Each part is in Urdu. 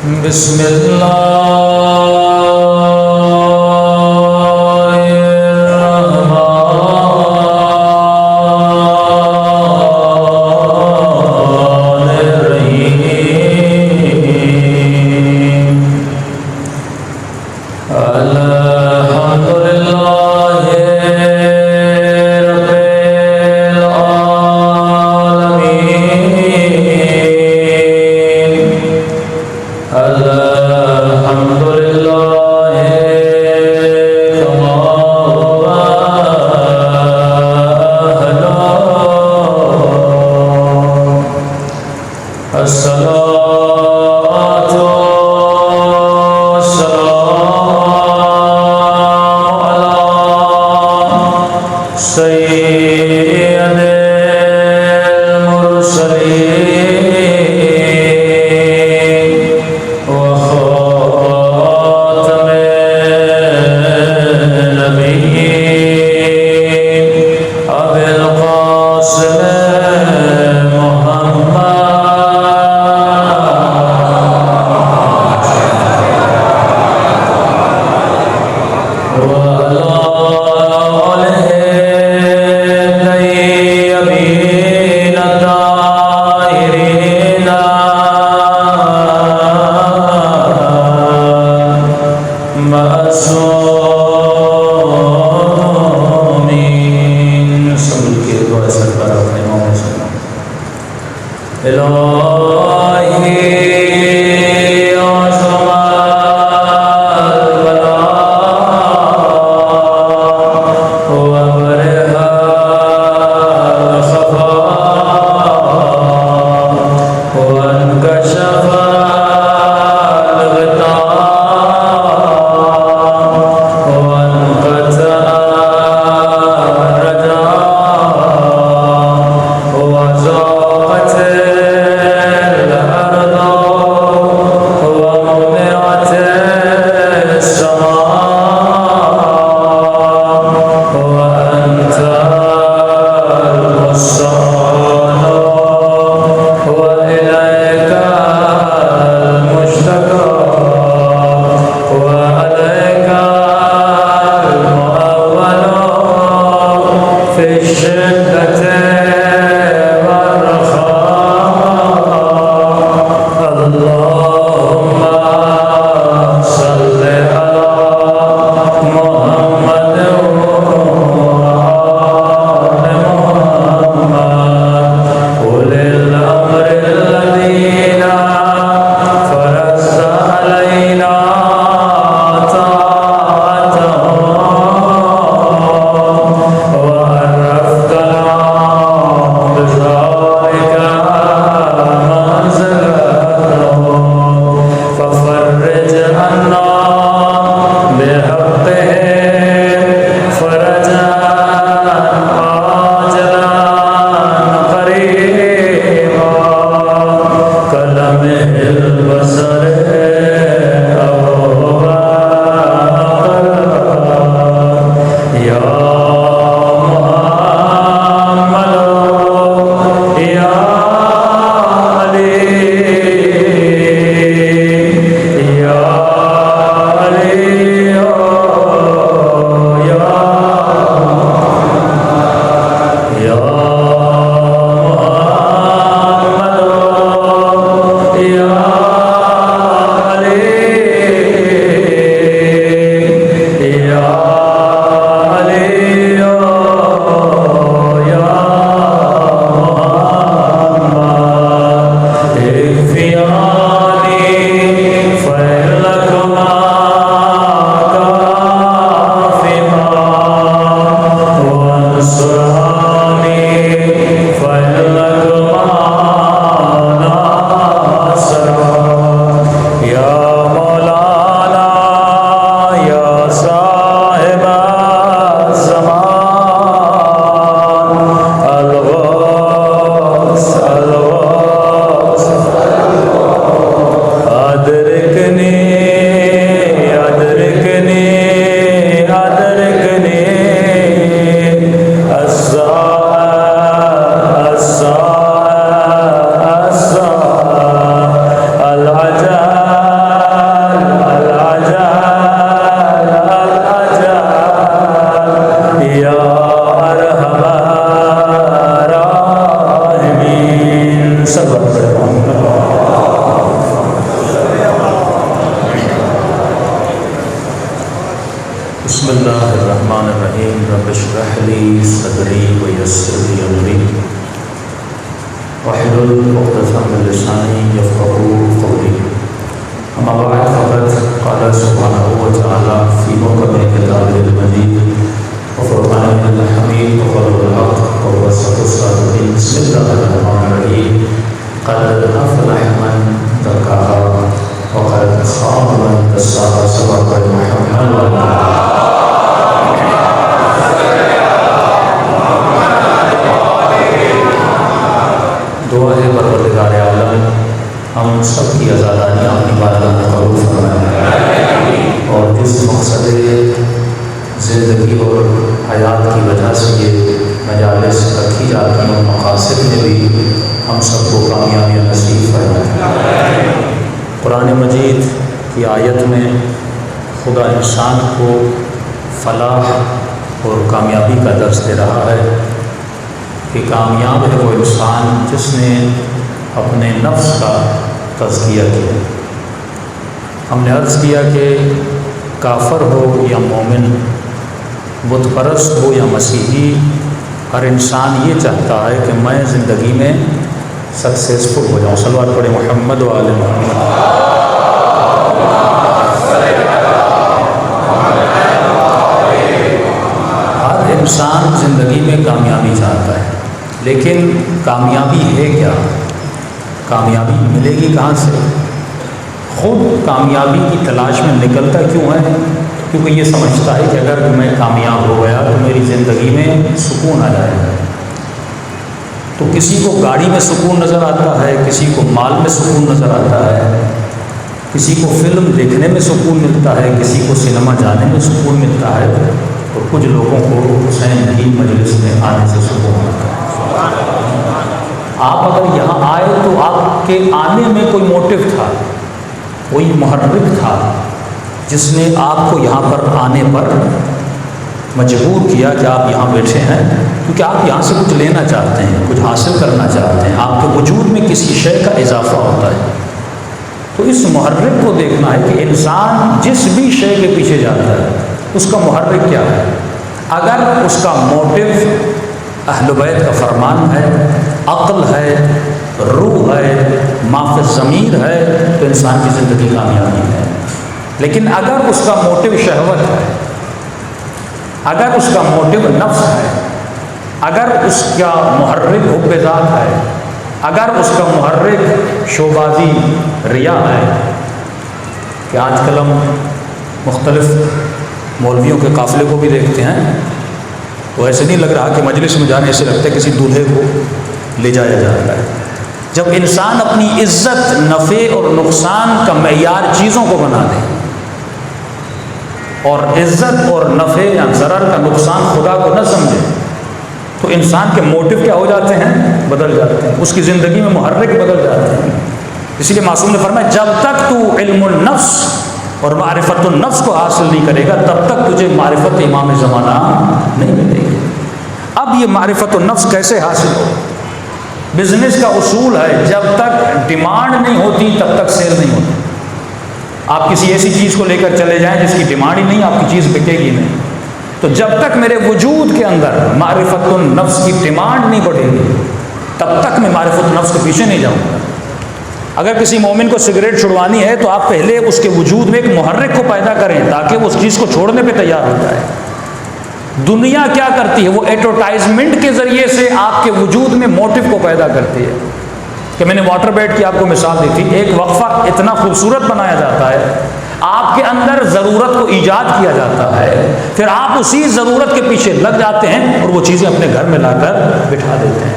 بسم الله الرحمن الرحیم رب اشرح لی صدری ویسر لی امری واحلل عقدۃ من لسانی یفقهوا قولی اما بعد فقد قال سبحانہ وتعالی فی محکم کتابہ المجید وفرقانہ الحمید وقول الحق وهو أصدق الصادقین بسم اللہ الرحمن الرحیم قد افلح من زکاها وقد خاب من دساها صدق محمد دعا ہے پروردگار عالم ہم سب کی آزادانیاں اپنی بارگاہ میں قبول فرمائیں اور جس مقصد زندگی اور حیات کی وجہ سے یہ مجالس رکھی جاتی ہیں اور مقاصد میں بھی ہم سب کو کامیابیاں نصیب فرمائیں۔ قرآن مجید کی آیت میں خدا انسان کو فلاح اور کامیابی کا درس دے رہا ہے کہ کامیاب ہے وہ انسان جس نے اپنے نفس کا تزکیہ کیا۔ ہم نے عرض کیا کہ کافر ہو یا مومن، بت پرست ہو یا مسیحی، ہر انسان یہ چاہتا ہے کہ میں زندگی میں سکسیزفل ہو جاؤں۔ صلوات پڑھیں محمد و آل محمد۔ ہر انسان زندگی میں کامیابی چاہتا ہے، لیکن کامیابی ہے کیا؟ کامیابی ملے گی کہاں سے؟ خود کامیابی کی تلاش میں نکلتا کیوں ہے؟ کیونکہ یہ سمجھتا ہے کہ اگر میں کامیاب ہو گیا تو میری زندگی میں سکون آ جائے گا۔ تو کسی کو گاڑی میں سکون نظر آتا ہے، کسی کو مال میں سکون نظر آتا ہے، کسی کو فلم دیکھنے میں سکون ملتا ہے، کسی کو سنیما جانے میں سکون ملتا ہے، اور کچھ لوگوں کو حسین کی مجلس میں آنے سے سکون ملتا ہے۔ آپ اگر یہاں آئے تو آپ کے آنے میں کوئی موٹیو تھا، کوئی محرک تھا جس نے آپ کو یہاں پر آنے پر مجبور کیا کہ آپ یہاں بیٹھے ہیں، کیونکہ آپ یہاں سے کچھ لینا چاہتے ہیں، کچھ حاصل کرنا چاہتے ہیں، آپ کے وجود میں کسی شے کا اضافہ ہوتا ہے۔ تو اس محرک کو دیکھنا ہے کہ انسان جس بھی شے کے پیچھے جاتا ہے اس کا محرک کیا ہے۔ اگر اس کا موٹیو اہل بیت کا فرمان ہے، عقل ہے، روح ہے، ما فی الضمیر ہے، تو انسان کی زندگی کامیابی ہے۔ لیکن اگر اس کا موٹیو شہوت ہے، اگر اس کا موٹیو نفس ہے، اگر اس کا محرک حب ذات ہے، اگر اس کا محرک شوبازی ریا ہے، کہ آج کل ہم مختلف مولویوں کے قافلے کو بھی دیکھتے ہیں، تو ایسے نہیں لگ رہا کہ مجلس میں جانے سے لگتا ہے کسی دولہے کو لے جایا جاتا ہے۔ جب انسان اپنی عزت، نفع اور نقصان کا معیار چیزوں کو بنا دے اور عزت اور نفع یا ضرر کا نقصان خدا کو نہ سمجھے، تو انسان کے موٹیو کیا ہو جاتے ہیں؟ بدل جاتے ہیں، اس کی زندگی میں محرک بدل جاتے ہیں۔ اسی لیے معصوم نے فرمایا جب تک تو علم النفس اور معرفت النفس کو حاصل نہیں کرے گا تب تک تجھے معرفت امام زمانہ نہیں ملے گی۔ اب یہ معرفت النفس کیسے حاصل ہو؟ بزنس کا اصول ہے جب تک ڈیمانڈ نہیں ہوتی تب تک سیل نہیں ہوتی۔ آپ کسی ایسی چیز کو لے کر چلے جائیں جس کی ڈیمانڈ ہی نہیں، آپ کی چیز بکے گی نہیں۔ تو جب تک میرے وجود کے اندر معرفت النفس کی ڈیمانڈ نہیں بڑھے گی تب تک میں معرفت النفس کے پیچھے نہیں جاؤں گا۔ اگر کسی مومن کو سگریٹ چھڑوانی ہے تو آپ پہلے اس کے وجود میں ایک محرک کو پیدا کریں تاکہ وہ اس چیز کو چھوڑنے پہ تیار ہو جائے۔ دنیا کیا کرتی ہے؟ وہ ایڈورٹائزمنٹ کے ذریعے سے آپ کے وجود میں موٹیو کو پیدا کرتی ہے۔ کہ میں نے واٹر بیڈ کی آپ کو مثال دی تھی، ایک وقفہ اتنا خوبصورت بنایا جاتا ہے، آپ کے اندر ضرورت کو ایجاد کیا جاتا ہے، پھر آپ اسی ضرورت کے پیچھے لگ جاتے ہیں اور وہ چیزیں اپنے گھر میں لا کر بٹھا دیتے ہیں۔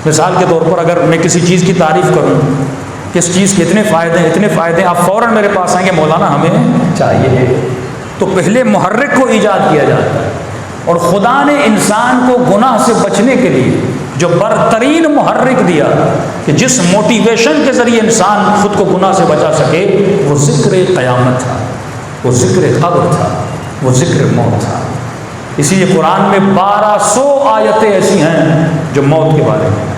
مثال کے طور پر اگر میں کسی چیز کی تعریف کروں، کس چیز کے اتنے فائدے ہیں، آپ فوراً میرے پاس آئیں گے مولانا ہمیں چاہیے۔ تو پہلے محرک کو ایجاد کیا جاتا ہے، اور خدا نے انسان کو گناہ سے بچنے کے لیے جو برترین محرک دیا کہ جس موٹیویشن کے ذریعے انسان خود کو گناہ سے بچا سکے، وہ ذکر قیامت تھا، وہ ذکر قبر تھا، وہ ذکر موت تھا۔ اسی لیے قرآن میں 1200 آیتیں ایسی ہیں جو موت کے بارے میں۔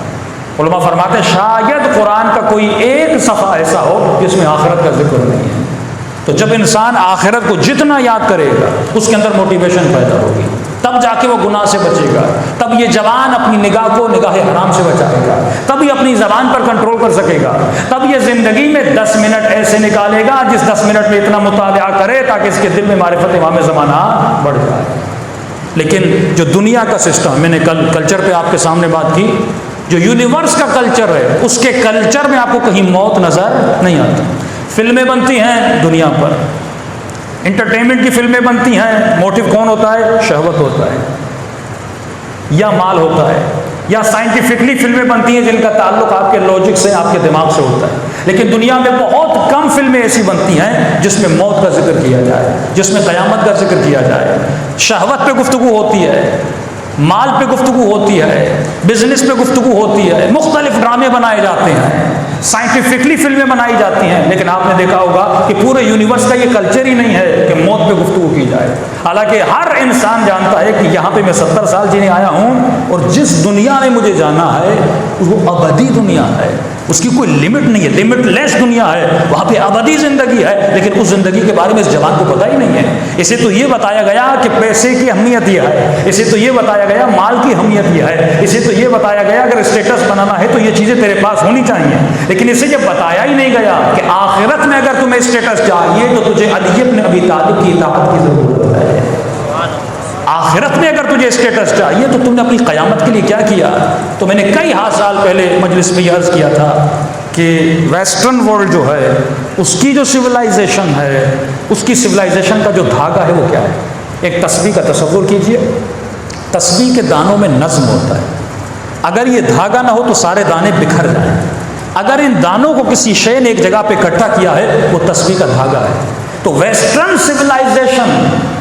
علماء فرماتے ہیں شاید قرآن کا کوئی ایک صفحہ ایسا ہو جس میں آخرت کا ذکر نہیں ہے۔ تو جب انسان آخرت کو جتنا یاد کرے گا اس کے اندر موٹیویشن پیدا ہوگی، تب جا کے وہ گناہ سے بچے گا، تب یہ جوان اپنی نگاہ کو نگاہ حرام سے بچائے گا، تب یہ اپنی زبان پر کنٹرول کر سکے گا، تب یہ زندگی میں 10 منٹ ایسے نکالے گا جس 10 منٹ میں اتنا مطالعہ کرے تاکہ اس کے دل میں معرفت امام زمانہ بڑھ جائے۔ لیکن جو دنیا کا سسٹم، میں نے کل کلچر پہ آپ کے سامنے بات کی، جو یونیورس کا کلچر ہے اس کے کلچر میں آپ کو کہیں موت نظر نہیں آتی۔ فلمیں بنتی ہیں دنیا پر، انٹرٹینمنٹ کی فلمیں بنتی ہیں، موٹیو کون ہوتا ہے؟ شہوت ہوتا ہے یا مال ہوتا ہے، یا سائنٹیفکلی فلمیں بنتی ہیں جن کا تعلق آپ کے لاجک سے، آپ کے دماغ سے ہوتا ہے۔ لیکن دنیا میں بہت کم فلمیں ایسی بنتی ہیں جس میں موت کا ذکر کیا جائے، جس میں قیامت کا ذکر کیا جائے۔ شہوت پہ گفتگو ہوتی ہے، مال پہ گفتگو ہوتی ہے، بزنس پہ گفتگو ہوتی ہے، مختلف ڈرامے بنائے جاتے ہیں، سائنٹیفکلی فلمیں بنائی جاتی ہیں، لیکن آپ نے دیکھا ہوگا کہ پورے یونیورس کا یہ کلچر ہی نہیں ہے کہ موت پہ گفتگو کی جائے۔ حالانکہ ہر انسان جانتا ہے کہ یہاں پہ میں 70 سال جینے آیا ہوں اور جس دنیا میں مجھے جانا ہے وہ ابدی دنیا ہے، اس کی کوئی لمٹ نہیں ہے، لمٹ لیس دنیا ہے، وہاں پہ ابدی زندگی ہے، لیکن اس زندگی کے بارے میں اس جوان کو پتہ ہی نہیں ہے۔ اسے تو یہ بتایا گیا کہ پیسے کی اہمیت یہ ہے، اسے تو یہ بتایا گیا مال کی اہمیت یہ ہے، اسے تو یہ بتایا گیا اگر اسٹیٹس بنانا ہے تو یہ چیزیں تیرے پاس ہونی چاہیے، لیکن اسے یہ بتایا ہی نہیں گیا کہ آخرت میں اگر تمہیں اسٹیٹس چاہیے تو تجھے علی بن ابی طالب کی اطاعت کی ضرورت ہے۔ آخرت میں اگر تجھے اسٹیٹس چاہیے تو تم نے اپنی قیامت کے لیے کیا کیا؟ تو میں نے کئی سال پہلے مجلس میں یہ عرض کیا تھا کہ ویسٹرن ورلڈ جو ہے اس کی جو سویلائزیشن ہے، اس کی سویلائزیشن کا جو دھاگا ہے وہ کیا ہے؟ ایک تسبیح کا تصور کیجئے، تسبیح کے دانوں میں نظم ہوتا ہے، اگر یہ دھاگا نہ ہو تو سارے دانے بکھر جائیں، اگر ان دانوں کو کسی شے نے ایک جگہ پہ اکٹھا کیا ہے وہ تسبیح کا دھاگا ہے۔ تو ویسٹرن سویلائزیشن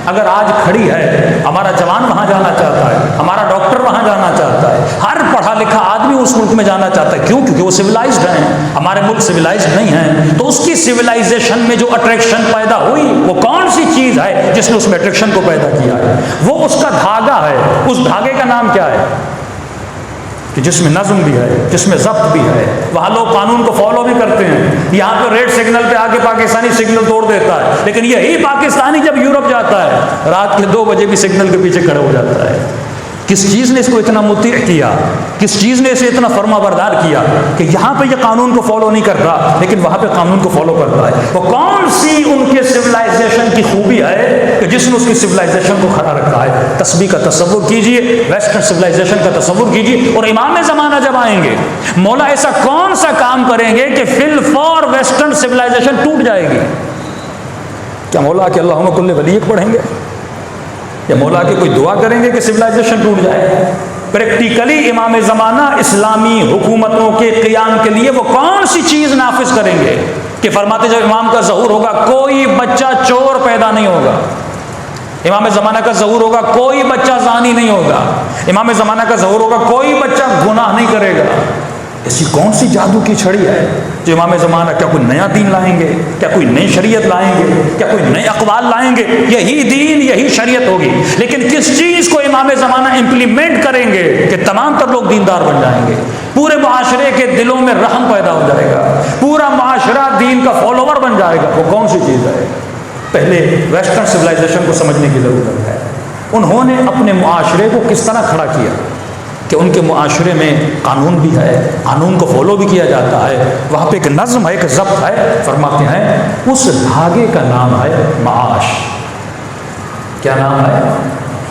اگر آج کھڑی ہے، ہمارا جوان وہاں جانا چاہتا ہے، ہمارا ڈاکٹر وہاں جانا چاہتا ہے، ہر پڑھا لکھا آدمی اس ملک میں جانا چاہتا ہے، کیوں؟ کیونکہ وہ سویلائزڈ ہیں، ہمارے ملک سویلائزڈ نہیں ہیں۔ تو اس کی سویلائزیشن میں جو اٹریکشن پیدا ہوئی وہ کون سی چیز ہے جس نے اس میں اٹریکشن کو پیدا کیا ہے؟ وہ اس کا دھاگا ہے۔ اس دھاگے کا نام کیا ہے؟ کہ جس میں نظم بھی ہے، جس میں ضبط بھی ہے، وہاں لوگ قانون کو فالو بھی کرتے ہیں۔ یہاں پہ ریڈ سگنل پہ آگے پاکستانی سگنل توڑ دیتا ہے، لیکن یہی پاکستانی جب یورپ جاتا ہے رات کے 2 بجے بھی سگنل کے پیچھے کھڑے ہو جاتا ہے۔ کس چیز نے اس کو اتنا مطیع کیا؟ کس چیز نے اسے اتنا فرما بردار کیا کہ یہاں پہ یہ قانون کو فالو نہیں کرتا لیکن وہاں پہ قانون کو فالو کرتا ہے؟ وہ کون سی ان کے سویلائزیشن کی خوبی ہے کہ جس نے اس کی سویلائزیشن کو کھڑا رکھا ہے؟ تسبیح کا تصور کیجئے، ویسٹرن سویلائزیشن کا تصور کیجئے، اور امام زمانہ جب آئیں گے مولا ایسا کون سا کام کریں گے کہ فی الفور ویسٹرن سویلائزیشن ٹوٹ جائے گی؟ کیا مولا کہ اللہم کل ولیک پڑھیں گے یا مولا کے کوئی دعا کریں گے کہ سویلائزیشن ٹوٹ جائے؟ پریکٹیکلی امام زمانہ اسلامی حکومتوں کے قیام کے لیے وہ کون سی چیز نافذ کریں گے کہ فرماتے جب امام کا ظہور ہوگا کوئی بچہ چور پیدا نہیں ہوگا، امام زمانہ کا ظہور ہوگا کوئی بچہ زانی نہیں ہوگا، امام زمانہ کا ظہور ہوگا کوئی بچہ گناہ نہیں کرے گا۔ ایسی کون سی جادو کی چھڑی ہے جو امام زمانہ کیا کوئی نیا دین لائیں گے؟ کیا کوئی نئی شریعت لائیں گے؟ کیا کوئی نئے اقوال لائیں گے؟ یہی دین یہی شریعت ہوگی، لیکن کس چیز کو امام زمانہ امپلیمنٹ کریں گے کہ تمام تر لوگ دیندار بن جائیں گے، پورے معاشرے کے دلوں میں رحم پیدا ہو جائے گا، پورا معاشرہ دین کا فالوور بن جائے گا؟ وہ کون سی چیز ہے؟ پہلے ویسٹرن سویلائزیشن کو سمجھنے کی ضرورت ہے۔ انہوں نے اپنے معاشرے کو کس طرح کھڑا کیا کہ ان کے معاشرے میں قانون بھی ہے، قانون کو فالو بھی کیا جاتا ہے، وہاں پہ ایک نظم ہے، ایک ضبط ہے۔ فرماتے ہیں اس دھاگے کا نام ہے معاش۔ کیا نام ہے؟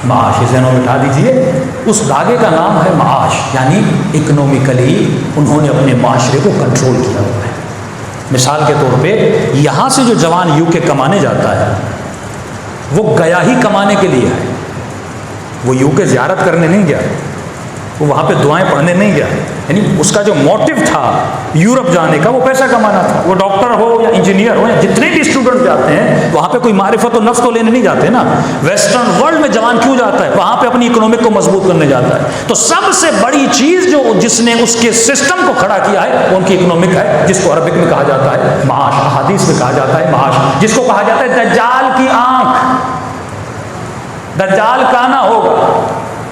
معاش۔ یہ ذہنوں میں بٹھا دیجئے، اس دھاگے کا نام ہے معاش، یعنی اکنومیکلی انہوں نے اپنے معاشرے کو کنٹرول کیا ہوا ہے۔ مثال کے طور پہ یہاں سے جو جوان یو کے کمانے جاتا ہے وہ گیا ہی کمانے کے لیے ہے، وہ یو کے زیارت کرنے نہیں گیا، وہ وہاں پہ دعائیں پڑھنے نہیں گیا، یعنی اس کا جو موٹیو تھا یورپ جانے کا وہ پیسہ کمانا تھا۔ وہ ڈاکٹر ہو یا انجینئر ہو یا جتنے بھی اسٹوڈنٹ جاتے ہیں وہاں پہ کوئی معرفت و نفس تو لینے نہیں جاتے نا۔ ویسٹرن ورلڈ میں جوان کیوں جاتا ہے؟ وہاں پہ اپنی اکنومک کو مضبوط کرنے جاتا ہے۔ تو سب سے بڑی چیز جو جس نے اس کے سسٹم کو کھڑا کیا ہے وہ ان کی اکنومک ہے، جس کو عربک میں کہا جاتا ہے معاش، احادیث میں کہا جاتا ہے معاش، جس کو کہا جاتا ہے دجال کی آنکھ۔ دجال کانا ہوگا،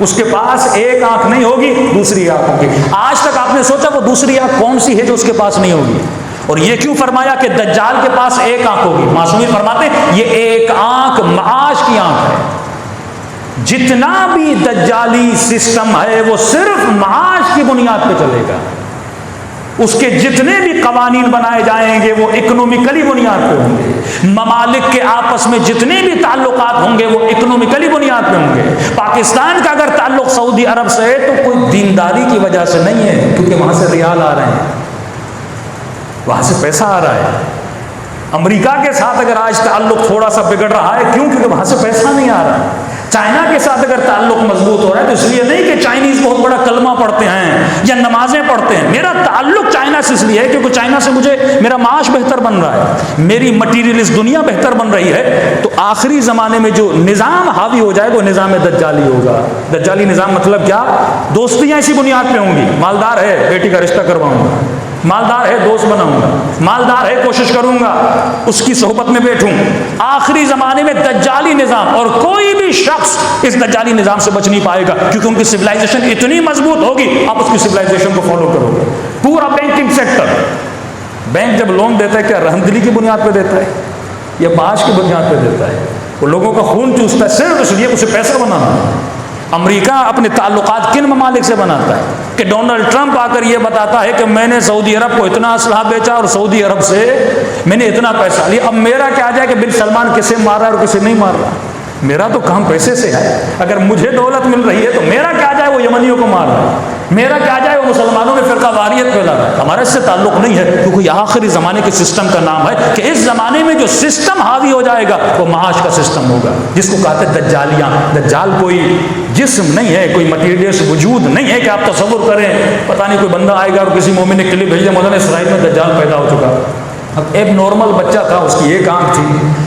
اس کے پاس ایک آنکھ نہیں ہوگی، دوسری آنکھ ہوگی۔ آج تک آپ نے سوچا وہ دوسری آنکھ کون سی ہے جو اس کے پاس نہیں ہوگی؟ اور یہ کیوں فرمایا کہ دجال کے پاس ایک آنکھ ہوگی؟ معصومین فرماتے ہیں یہ ایک آنکھ معاش کی آنکھ ہے، جتنا بھی دجالی سسٹم ہے وہ صرف معاش کی بنیاد پہ چلے گا، اس کے جتنے بھی قوانین بنائے جائیں گے وہ اکنومیکلی بنیاد پہ ہوں گے، ممالک کے آپس میں جتنے بھی تعلقات ہوں گے وہ اکنومیکلی بنیاد پہ ہوں گے۔ پاکستان کا اگر تعلق سعودی عرب سے ہے تو کوئی دینداری کی وجہ سے نہیں ہے، کیونکہ وہاں سے ریال آ رہے ہیں، وہاں سے پیسہ آ رہا ہے۔ امریکہ کے ساتھ اگر آج تعلق تھوڑا سا بگڑ رہا ہے، کیوں؟ کیونکہ وہاں سے پیسہ نہیں آ رہا۔ چائنا کے ساتھ اگر تعلق مضبوط ہو رہا ہے تو اس لیے نہیں کہ چائنیز بہت بڑا کلمہ پڑھتے ہیں یا نمازیں پڑھتے ہیں، میرا تعلق چائنا سے اس لیے ہے کیونکہ چائنا سے مجھے میرا معاش بہتر بن رہا ہے، میری مٹیریلسٹ دنیا بہتر بن رہی ہے۔ تو آخری زمانے میں جو نظام حاوی ہو جائے وہ نظام دجالی ہوگا۔ دجالی نظام مطلب کیا؟ دوستیاں اسی بنیاد پہ ہوں گی، مالدار ہے بیٹی کا رشتہ کرواؤں گا، مالدار ہے دوست بناؤں گا، مالدار ہے کوشش کروں گا اس کی صحبت میں بیٹھوں۔ آخری زمانے میں دجالی نظام، اور کوئی بھی شخص اس دجالی نظام سے بچ نہیں پائے گا کیونکہ ان کی سویلائزیشن اتنی مضبوط ہوگی، آپ اس کی سویلائزیشن کو فالو کرو گے۔ پورا بینکنگ سیکٹر، بینک جب لون دیتا ہے کیا رحمدلی کی بنیاد پہ دیتا ہے یا معاش کی بنیاد پہ دیتا ہے؟ وہ لوگوں کا خون چوستا ہے صرف اس لیے اسے پیسہ بنانا ہے۔ امریکہ اپنے تعلقات کن ممالک سے بناتا ہے کہ ڈونلڈ ٹرمپ آ کر یہ بتاتا ہے کہ میں نے سعودی عرب کو اتنا اسلحہ بیچا اور سعودی عرب سے میں نے اتنا پیسہ لیا، اب میرا کیا جائے کہ بن سلمان کسے مار رہا ہے اور کسے نہیں مار رہا، میرا تو کام پیسے سے ہے۔ اگر مجھے دولت مل رہی ہے تو میرا کیا جائے وہ یمنیوں کو مار رہا ہے، میرا کیا جائے وہ مسلمانوں میں فرقہ واریت پھیلا رہا ہے، ہمارا اس سے تعلق نہیں ہے، کیونکہ یہ آخری زمانے کے سسٹم کا نام ہے کہ اس زمانے میں جو سسٹم حاوی ہو جائے گا وہ معاش کا سسٹم ہوگا، جس کو کہتے ہیں دجالیاں۔ دجال کوئی جسم نہیں ہے، کوئی مٹیریلس وجود نہیں ہے کہ آپ تصور کریں پتہ نہیں کوئی بندہ آئے گا اور کسی مومن نے کلپ بھیج دیا مولانا اسرائیل میں دجال پیدا ہو چکا۔ اب ایب نارمل بچہ تھا، اس کی ایک آنکھ تھی،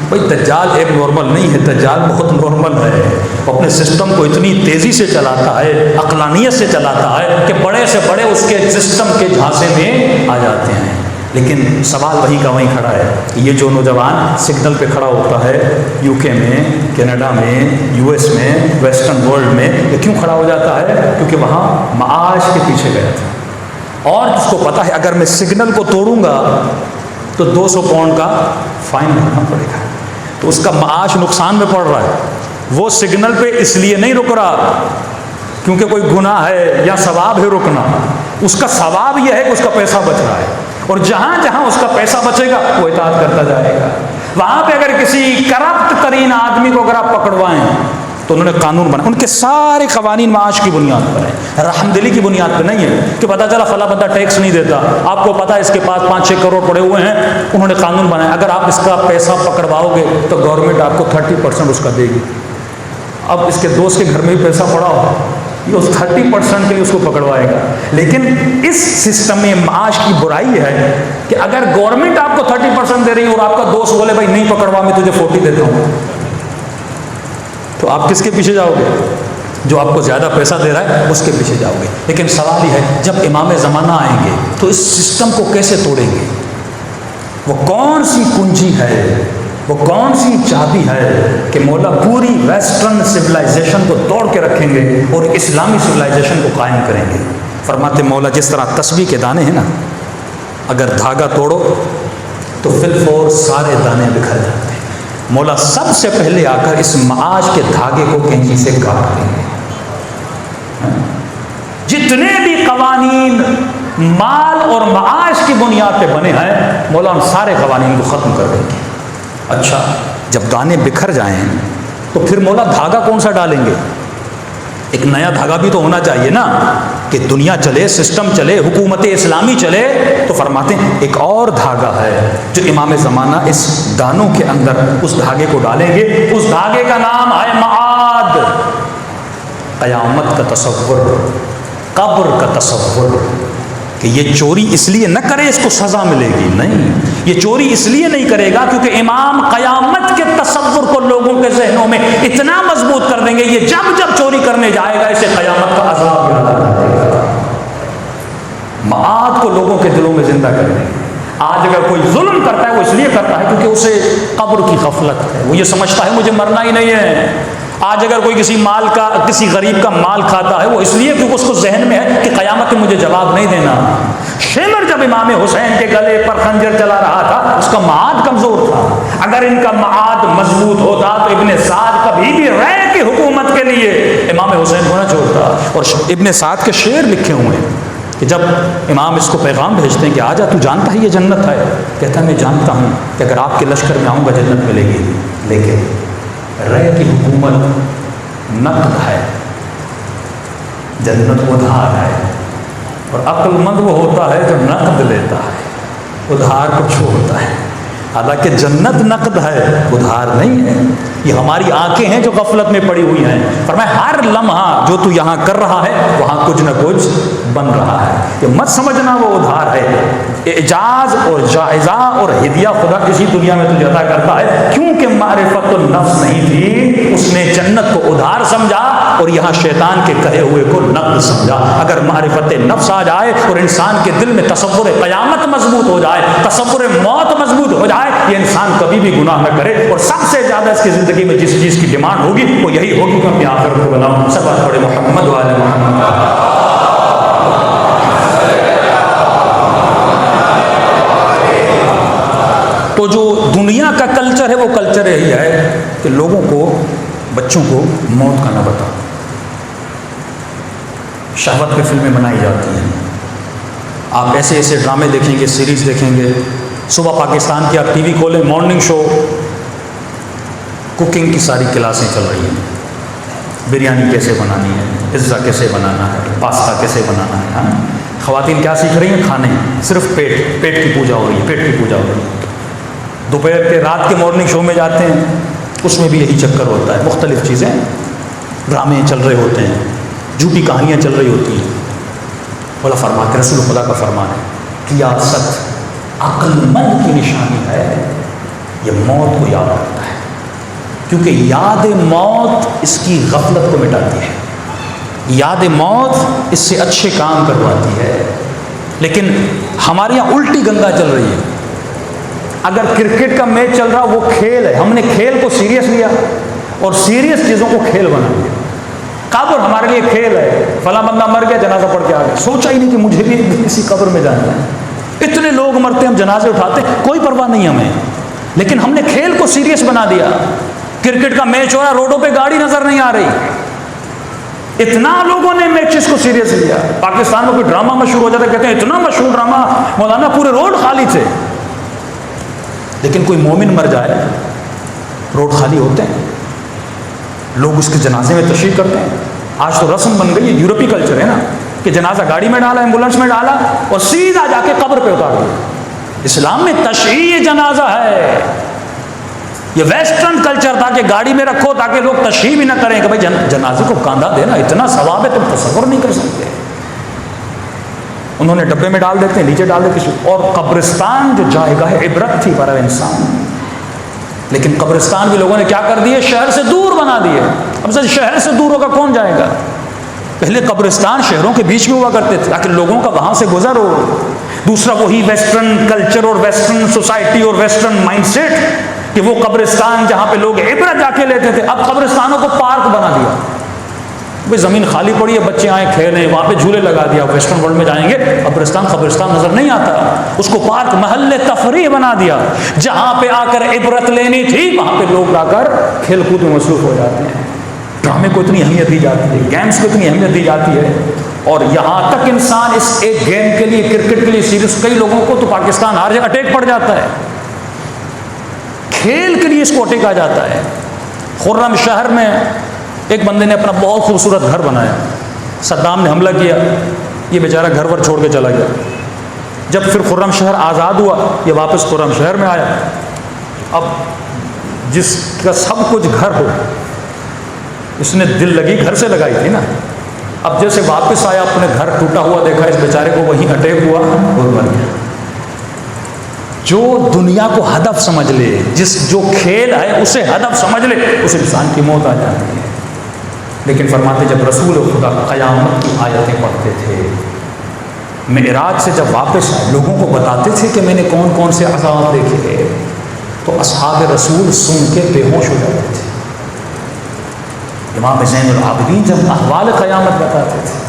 بھائی دجال ایب نارمل نہیں ہے، دجال بہت نارمل ہے، وہ اپنے سسٹم کو اتنی تیزی سے چلاتا ہے، عقلانیت سے چلاتا ہے کہ بڑے سے بڑے اس کے سسٹم کے جھانسے میں آ جاتے ہیں۔ لیکن سوال وہیں کا وہیں کھڑا ہے، یہ جو نوجوان سگنل پہ کھڑا ہوتا ہے یو کے میں، کینیڈا میں، یو ایس میں، ویسٹرن ورلڈ میں، یہ کیوں کھڑا ہو جاتا ہے؟ کیونکہ وہاں معاش کے پیچھے گیا تھا، اور اس کو پتا ہے اگر میں سگنل کو توڑوں گا تو 200 پاؤنڈ کا فائن بھرنا پڑے گا، تو اس کا معاش نقصان میں پڑ رہا ہے۔ وہ سگنل پہ اس لیے نہیں رک رہا کیونکہ کوئی گناہ ہے یا ثواب ہے رکنا، اس کا ثواب یہ ہے کہ اس کا پیسہ بچ رہا ہے، اور جہاں جہاں اس کا پیسہ بچے گا وہ اطاعت کرتا جائے گا۔ وہاں پہ اگر کسی کرپٹ ترین آدمی کو اگر آپ پکڑوائیں تو انہوں نے قانون بنا، ان کے سارے قوانین معاش کی بنیاد پر ہیں، رحمدلی کی بنیاد پہ نہیں ہے کہ پتہ چلا فلاں بندہ ٹیکس نہیں دیتا، آپ کو پتہ ہے اس کے پاس 5-6 کروڑ پڑے ہوئے ہیں، انہوں نے قانون بنایا اگر آپ اس کا پیسہ پکڑواؤ گے تو گورنمنٹ آپ کو 30% اس کا دے گی۔ اب اس کے دوست کے گھر میں بھی پیسہ پڑا ہو، یہ اس 30% کے لیے اس کو پکڑوائے گا۔ لیکن اس سسٹم میں معاش کی برائی ہے کہ اگر گورنمنٹ آپ کو 30% دے رہی ہے اور آپ کا دوست بولے بھائی نہیں پکڑوا میں تجھے 40 دیتا ہوں، تو آپ کس کے پیچھے جاؤ گے؟ جو آپ کو زیادہ پیسہ دے رہا ہے اس کے پیچھے جاؤ گے۔ لیکن سوال یہ ہے جب امام زمانہ آئیں گے تو اس سسٹم کو کیسے توڑیں گے؟ وہ کون سی کنجی ہے، وہ کون سی چابی ہے کہ مولا پوری ویسٹرن سویلائزیشن کو توڑ کے رکھیں گے اور اسلامی سویلائزیشن کو قائم کریں گے؟ فرماتے مولا جس طرح تسبیح کے دانے ہیں نا، اگر دھاگا توڑو تو فی الفور سارے دانے بکھر جاتے ہیں، مولا سب سے پہلے آ کر اس معاش کے دھاگے کو کینچی سے کاٹ دیں گے۔ جتنے بھی قوانین مال اور معاش کی بنیاد پہ بنے ہیں مولا ان سارے قوانین کو ختم کر دیں گے۔ اچھا جب دانے بکھر جائیں تو پھر مولا دھاگا کون سا ڈالیں گے؟ ایک نیا دھاگا بھی تو ہونا چاہیے نا کہ دنیا چلے، سسٹم چلے، حکومت اسلامی چلے۔ تو فرماتے ہیں ایک اور دھاگا ہے جو امام زمانہ اس دانوں کے اندر اس دھاگے کو ڈالیں گے، اس دھاگے کا نام ہے معاد، قیامت کا تصور، قبر کا تصور، کہ یہ چوری اس لیے نہ کرے اس کو سزا ملے گی، نہیں، یہ چوری اس لیے نہیں کرے گا کیونکہ امام قیامت کے تصور کو لوگوں کے ذہنوں میں اتنا مضبوط کر دیں گے، یہ جب جب چوری کرنے جائے گا اسے قیامت کا عذاب یاد آ جائے گا۔ معاد کو لوگوں کے دلوں میں زندہ کر دیں گے۔ آج اگر کوئی ظلم کرتا ہے وہ اس لیے کرتا ہے کیونکہ اسے قبر کی غفلت ہے، وہ یہ سمجھتا ہے مجھے مرنا ہی نہیں ہے۔ آج اگر کوئی کسی غریب کا مال کھاتا ہے وہ اس لیے کیونکہ اس کو ذہن میں ہے کہ قیامت میں مجھے جواب نہیں دینا۔ شمر جب امام حسین کے گلے پر خنجر چلا رہا تھا اس کا معاد کمزور تھا. اگر ان کا معاد مضبوط ہوتا تو ابن سعد کبھی بھی رے کی حکومت کے لیے امام حسین کو نہ چھوڑتا. اور ابن سعد کے شعر لکھے ہوئے ہیں کہ جب امام اس کو پیغام بھیجتے ہیں کہ آجا تو جانتا ہے یہ جنت ہے, کہتا ہے میں جانتا ہوں کہ اگر آپ کے لشکر میں آؤں گا جنت ملے گی, لیکن رے کی حکومت نقد ہے, جنت ادھار ہے. اور عقل مند وہ ہوتا ہے جو نقد لیتا ہے, ادھار کو چھوڑتا ہے. حالانکہ جنت نقد ہے, ادھار نہیں ہے. یہ ہماری آنکھیں ہیں جو غفلت میں پڑی ہوئی ہیں. فرمایا ہر لمحہ جو تو یہاں کر رہا ہے وہاں کچھ نہ کچھ بن رہا ہے. یہ مت سمجھنا وہ ادھار ہے. اعجاز اور جائزہ اور ہدیہ خدا کسی دنیا میں تجھے عطا کرتا ہے. کیونکہ معرفت النفس نہیں تھی, اس نے جنت کو ادھار سمجھا اور یہاں شیطان کے کہے ہوئے کو نقد سمجھا. اگر معرفت نفس آ جائے اور انسان کے دل میں تصور قیامت مضبوط ہو جائے, تصور موت مضبوط ہو جائے, یہ انسان کبھی بھی گناہ نہ کرے. اور سب سے زیادہ اس کی زندگی میں جس چیز کی ڈیمانڈ ہوگی وہ یہی ہوگی کہ اپنی آخرت کو بناؤں. سب بات پڑھے محمد والے محمد. تو جو دنیا کا کلچر ہے وہ کلچر یہی ہے کہ لوگوں کو, بچوں کو موت کا نہ بتاؤ. شہوت پہ فلمیں بنائی جاتی ہیں. آپ ایسے ایسے ڈرامے دیکھیں گے, سیریز دیکھیں گے. صبح پاکستان کی آپ ٹی وی کھولیں, مارننگ شو, کوکنگ کی ساری کلاسیں چل رہی ہیں. بریانی کیسے بنانی ہے, پزا کیسے بنانا ہے, پاستا کیسے بنانا ہے. ہاں, خواتین کیا سیکھ رہی ہیں؟ کھانے. صرف پیٹ کی پوجا ہو رہی ہے, پیٹ کی پوجا ہو رہی ہے. دوپہر کے رات کے مارننگ شو میں جاتے ہیں, اس میں بھی یہی چکر ہوتا ہے. مختلف چیزیں, ڈرامے چل رہے ہوتے ہیں, جھوٹی کہانیاں چل رہی ہوتی ہیں. بولا فرماتے رسول خدا کا فرمان ہے, قیاست عقل مند کی نشانی ہے. یہ موت کو یاد رکھتا ہے, کیونکہ یاد موت اس کی غفلت کو مٹاتی ہے. یاد موت اس سے اچھے کام کرواتی ہے. لیکن ہمارے یہاں الٹی گنگا چل رہی ہے. اگر کرکٹ کا میچ چل رہا وہ کھیل ہے, ہم نے کھیل کو سیریس لیا اور سیریس چیزوں کو کھیل بنا لیا. قبر ہمارے لیے کھیل ہے, فلاں بندہ مر گیا جنازہ پڑھ کے آ گیا, سوچا ہی نہیں کہ مجھے بھی کسی قبر میں جانا ہے. اتنے لوگ مرتے ہیں, ہم جنازے اٹھاتے ہیں, کوئی پرواہ نہیں ہمیں. لیکن ہم نے کھیل کو سیریس بنا دیا. کرکٹ کا میچ ہو رہا, روڈوں پہ گاڑی نظر نہیں آ رہی. اتنا لوگوں نے میچز کو سیریس لیا. پاکستان میں کوئی ڈرامہ مشہور ہو جاتا ہے, کہتے ہیں اتنا مشہور ڈرامہ, مولانا پورے روڈ خالی تھے. لیکن کوئی مومن مر جائے, روڈ خالی ہوتے ہیں, لوگ اس کے جنازے میں تشریف کرتے ہیں. آج تو رسم بن گئی ہے, یورپی کلچر ہے نا, کہ جنازہ گاڑی میں ڈالا, ایمبولینس میں ڈالا اور سیدھا جا کے قبر پہ اتار دیا. اسلام میں تشییع جنازہ ہے. یہ ویسٹرن کلچر تھا کہ گاڑی میں رکھو تاکہ لوگ تشییع بھی نہ کریں کہ بھائی جنازے کو کاندھا دینا اتنا ثواب ہے, تم تصور نہیں کر سکتے. انہوں نے ڈبے میں ڈال دیتے ہیں, نیچے ڈال دیتے. اور قبرستان جو جائے گا ہے عبرت تھی برائے انسان, لیکن قبرستان بھی لوگوں نے کیا کر دیے, شہر سے دور بنا دیے. اب سے شہر سے دور ہوگا کون جائے گا؟ پہلے قبرستان شہروں کے بیچ میں ہوا کرتے تھے تاکہ لوگوں کا وہاں سے گزر ہو. دوسرا وہی ویسٹرن کلچر اور ویسٹرن سوسائٹی اور ویسٹرن مائنڈ سیٹ کہ وہ قبرستان جہاں پہ لوگ عبرت جا کے لیتے تھے, اب قبرستانوں کو پارک بنا دیا. بھائی زمین خالی پڑی ہے, بچے آئیں کھیلیں, وہاں پہ جھولے لگا دیا. ویسٹرن ورلڈ میں جائیں گے, قبرستان نظر نہیں آتا, اس کو پارک محل تفریح بنا دیا. جہاں پہ آ کر عبرت لینی تھی وہاں پہ لوگ آ کر کھیل کود میں مصروف ہو جاتے ہیں. ڈرامے کو اتنی اہمیت دی جاتی ہے, گیمز کو اتنی اہمیت دی جاتی ہے. اور یہاں تک انسان اس ایک گیم کے لیے, کرکٹ کے لیے سیریس, کئی لوگوں کو تو پاکستان ہر جگہ اٹیک پڑ جاتا ہے. کھیل کے لیے اس کو اٹیک آ جاتا ہے. خرم شہر میں ایک بندے نے اپنا بہت خوبصورت گھر بنایا. صدام نے حملہ کیا, یہ بیچارہ گھر پر چھوڑ کے چلا گیا. جب پھر خرم شہر آزاد ہوا, یہ واپس خرم شہر میں آیا. اب جس کا سب کچھ گھر ہو, اس نے دل لگی گھر سے لگائی تھی نا. اب جیسے واپس آیا, اپنے گھر ٹوٹا ہوا دیکھا, اس بیچارے کو وہیں اٹیک ہوا اور مر گیا. جو دنیا کو ہدف سمجھ لے, جو کھیل ہے اسے ہدف سمجھ لے, اس انسان کی موت آ جاتی ہے. لیکن فرماتے جب رسول خدا قیامت کی آیتیں پڑھتے تھے, معراج سے جب واپس آئے, لوگوں کو بتاتے تھے کہ میں نے کون کون سے عذاب دیکھے, تو اصحاب رسول سن کے بے ہوش ہو جاتے تھے. امام زین العابدین جب احوال قیامت بتاتے تھے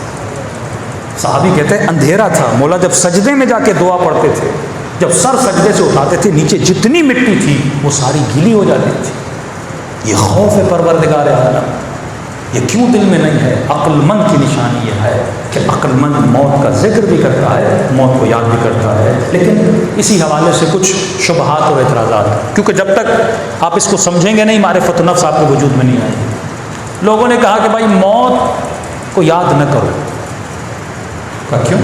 صحابی کہتے ہیں اندھیرا تھا، مولا جب سجدے میں جا کے دعا پڑھتے تھے، جب سر سجدے سے اٹھاتے تھے نیچے جتنی مٹی تھی وہ ساری گیلی ہو جاتی تھی۔ یہ خوف پروردگار عالم، یہ کیوں دل میں نہیں ہے؟ عقل مند کی نشانی یہ ہے کہ عقل مند موت کا ذکر بھی کرتا ہے، موت کو یاد بھی کرتا ہے۔ لیکن اسی حوالے سے کچھ شبہات اور اعتراضات، کیونکہ جب تک آپ اس کو سمجھیں گے نہیں معرفت نفس آپ کے وجود میں نہیں آئے گی۔ لوگوں نے کہا کہ بھائی موت کو یاد نہ کرو، کہا کیوں؟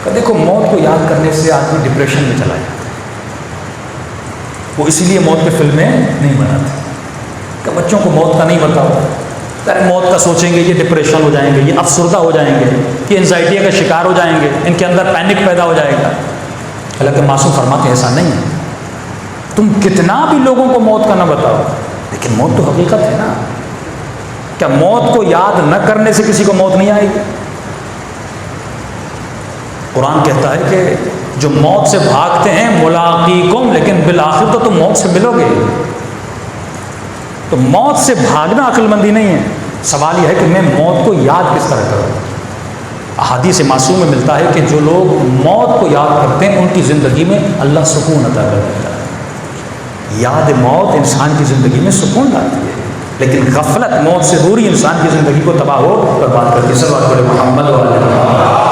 کہ دیکھو موت کو یاد کرنے سے آدمی ڈپریشن میں چلا جاتا ہے، وہ اسی لیے موت کے فلمیں نہیں بناتے کہ بچوں کو موت کا نہیں بتاؤ، ارے موت کا سوچیں گے یہ ڈپریشن ہو جائیں گے، یہ افسردہ ہو جائیں گے، یہ انزائٹی کا شکار ہو جائیں گے، ان کے اندر پینک پیدا ہو جائے گا۔ حالانکہ معصوم فرماتے ایسا نہیں ہے، تم کتنا بھی لوگوں کو موت کا نہ بتاؤ لیکن موت تو حقیقت ہے نا۔ کیا موت کو یاد نہ کرنے سے کسی کو موت نہیں آئے گی؟ قرآن کہتا ہے کہ جو موت سے بھاگتے ہیں ملاقیکم، لیکن بالآخر تو تم موت سے ملو گے۔ تو موت سے بھاگنا عقل مندی نہیں ہے۔ سوال یہ ہے کہ میں موت کو یاد کس طرح کروں؟ احادیث معصوم میں ملتا ہے کہ جو لوگ موت کو یاد کرتے ہیں ان کی زندگی میں اللہ سکون عطا کر دیتا ہے۔ یاد موت انسان کی زندگی میں سکون لاتی ہے، لیکن غفلت موت سے دوری انسان کی زندگی کو تباہ ہو برباد کرتی ہے۔ صلوات پڑھیں محمد وعلی محمد۔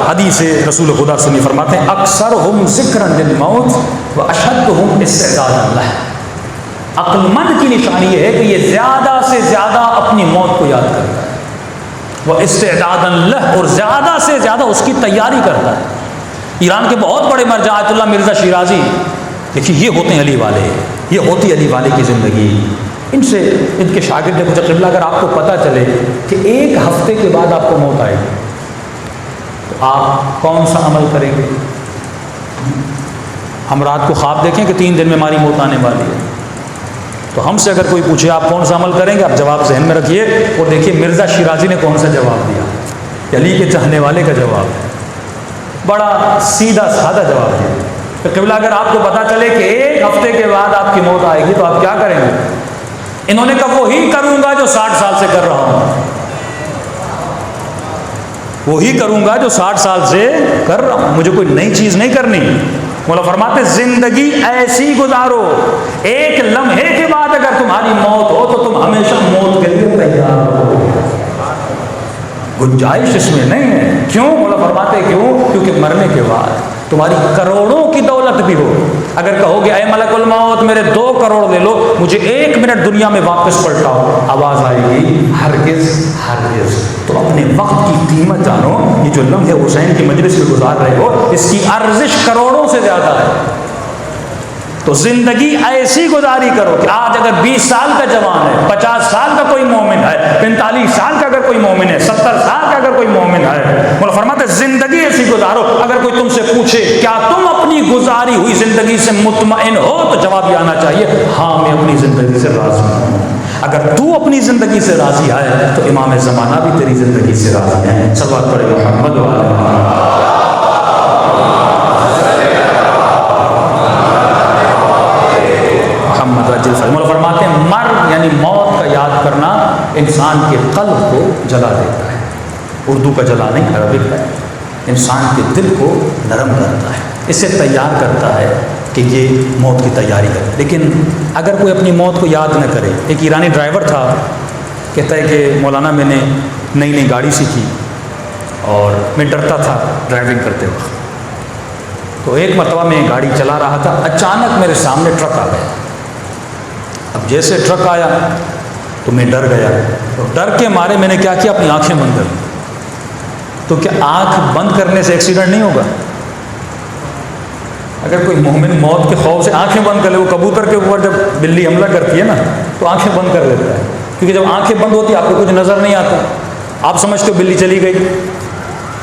حدیث رسول خدا سنی فرماتے ہیں اکثرہم ذکرا للموت واشدہم استعدادا لہ۔ عقل مند کی نشانی یہ ہے کہ یہ زیادہ سے زیادہ اپنی موت کو یاد کرتا ہے، وہ استعدادا لہ، اور زیادہ سے زیادہ اس کی تیاری کرتا ہے۔ ایران کے بہت بڑے مرجع آیت اللہ مرزا شیرازی، دیکھیے یہ ہوتے ہیں علی والے، یہ ہوتی علی والے کی زندگی۔ ان سے ان کے شاگرد نے پوچھا قبلہ اگر آپ کو پتہ چلے کہ ایک ہفتے کے بعد آپ کو موت آئے گی تو آپ کون سا عمل کریں گے؟ ہم رات کو خواب دیکھیں کہ 3 دن میں ہماری موت آنے والی ہے، تو ہم سے اگر کوئی پوچھے آپ کون سا عمل کریں گے، آپ جواب ذہن میں رکھیے اور دیکھیے مرزا شیرازی نے کون سا جواب دیا، علی کے چاہنے والے کا جواب ہے، بڑا سیدھا سادہ جواب دیا کہ قبلہ اگر آپ کو پتہ چلے کہ ایک ہفتے کے بعد آپ کی موت آئے گی تو آپ کیا کریں گے؟ انہوں نے کہا وہی کروں گا جو 60 سال سے کر رہا ہوں، وہی کروں گا جو 60 سال سے کر رہا ہوں، مجھے کوئی نئی چیز نہیں کرنی۔ مولا فرماتے زندگی ایسی گزارو، ایک لمحے کے بعد اگر تمہاری موت ہو تو تم ہمیشہ موت کے لیے تیار ہو، گنجائش اس میں نہیں ہے۔ کیوں؟ مولا فرماتے کیوں؟ کیونکہ مرنے کے بعد تمہاری کروڑوں کی دولت بھی ہو، اگر کہو گے اے ملک الموت میرے 2 کروڑ لے لو، مجھے 1 منٹ دنیا میں واپس پلٹاؤ، آواز آئے گی ہرگز ہرگز۔ تو اپنے وقت کی قیمت جانو، یہ جو لمحے حسین کی مجلس میں گزار رہے ہو اس کی ارزش کروڑوں سے زیادہ ہے۔ تو زندگی ایسی گزاری کرو کہ آج اگر 20 سال کا جوان ہے، 50 سال کا کوئی مومن ہے، 45 سال کا اگر کوئی مومن ہے، 70 سال کا اگر کوئی مومن ہے، مولا فرماتے زندگی ایسی گزارو، اگر کوئی تم سے پوچھے کیا تم اپنی گزاری ہوئی زندگی سے مطمئن ہو تو جواب یہ آنا چاہیے ہاں میں اپنی زندگی سے راضی ہوں۔ اگر تو اپنی زندگی سے راضی ہے تو امام زمانہ بھی تیری زندگی سے راضی ہے۔ صلوات پڑھیں محمد وعلی محمد۔ مولا فرماتے ہیں مر یعنی موت کا یاد کرنا انسان کے قلب کو جلا دیتا ہے، اردو کا جلا نہیں عربک ہے، انسان کے دل کو نرم کرتا ہے، اسے تیار کرتا ہے کہ یہ موت کی تیاری کرے۔ لیکن اگر کوئی اپنی موت کو یاد نہ کرے، ایک ایرانی ڈرائیور تھا، کہتا ہے کہ مولانا میں نے نئی گاڑی سیکھی اور میں ڈرتا تھا ڈرائیونگ کرتے وقت، تو ایک مرتبہ میں گاڑی چلا رہا تھا، اچانک میرے سامنے ٹرک آ گیا۔ اب جیسے ٹرک آیا تو میں ڈر گیا، اور ڈر کے مارے میں نے کیا کیا، اپنی آنکھیں بند کر لی۔ تو کیا آنکھ بند کرنے سے ایکسیڈنٹ نہیں ہوگا؟ اگر کوئی مومن موت کے خوف سے آنکھیں بند کر لے، وہ کبوتر کے اوپر جب بلی حملہ کرتی ہے نا تو آنکھیں بند کر لیتا ہے، کیونکہ جب آنکھیں بند ہوتی آپ کو کچھ نظر نہیں آتا، آپ سمجھتے ہو بلی چلی گئی۔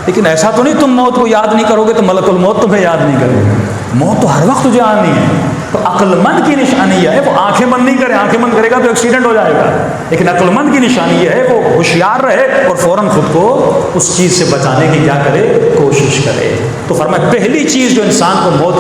لیکن ایسا تو نہیں تم موت کو یاد نہیں کرو گے تو ملک الموت تمہیں یاد نہیں کرے گا، موت تو ہر وقت تجھے آنی ہے۔ تو عقل مند کی نشانی یہ ہے وہ آنکھیں بند نہیں کرے، آنکھیں بند کرے گا تو ایکسیڈنٹ ہو جائے گا، لیکن عقل مند کی نشانی یہ ہے وہ ہوشیار رہے اور فوراً خود کو اس چیز سے بچانے کی کیا کرے، کوشش کوشش کرے. تو فرمایا پہلی چیز جو انسان کو موت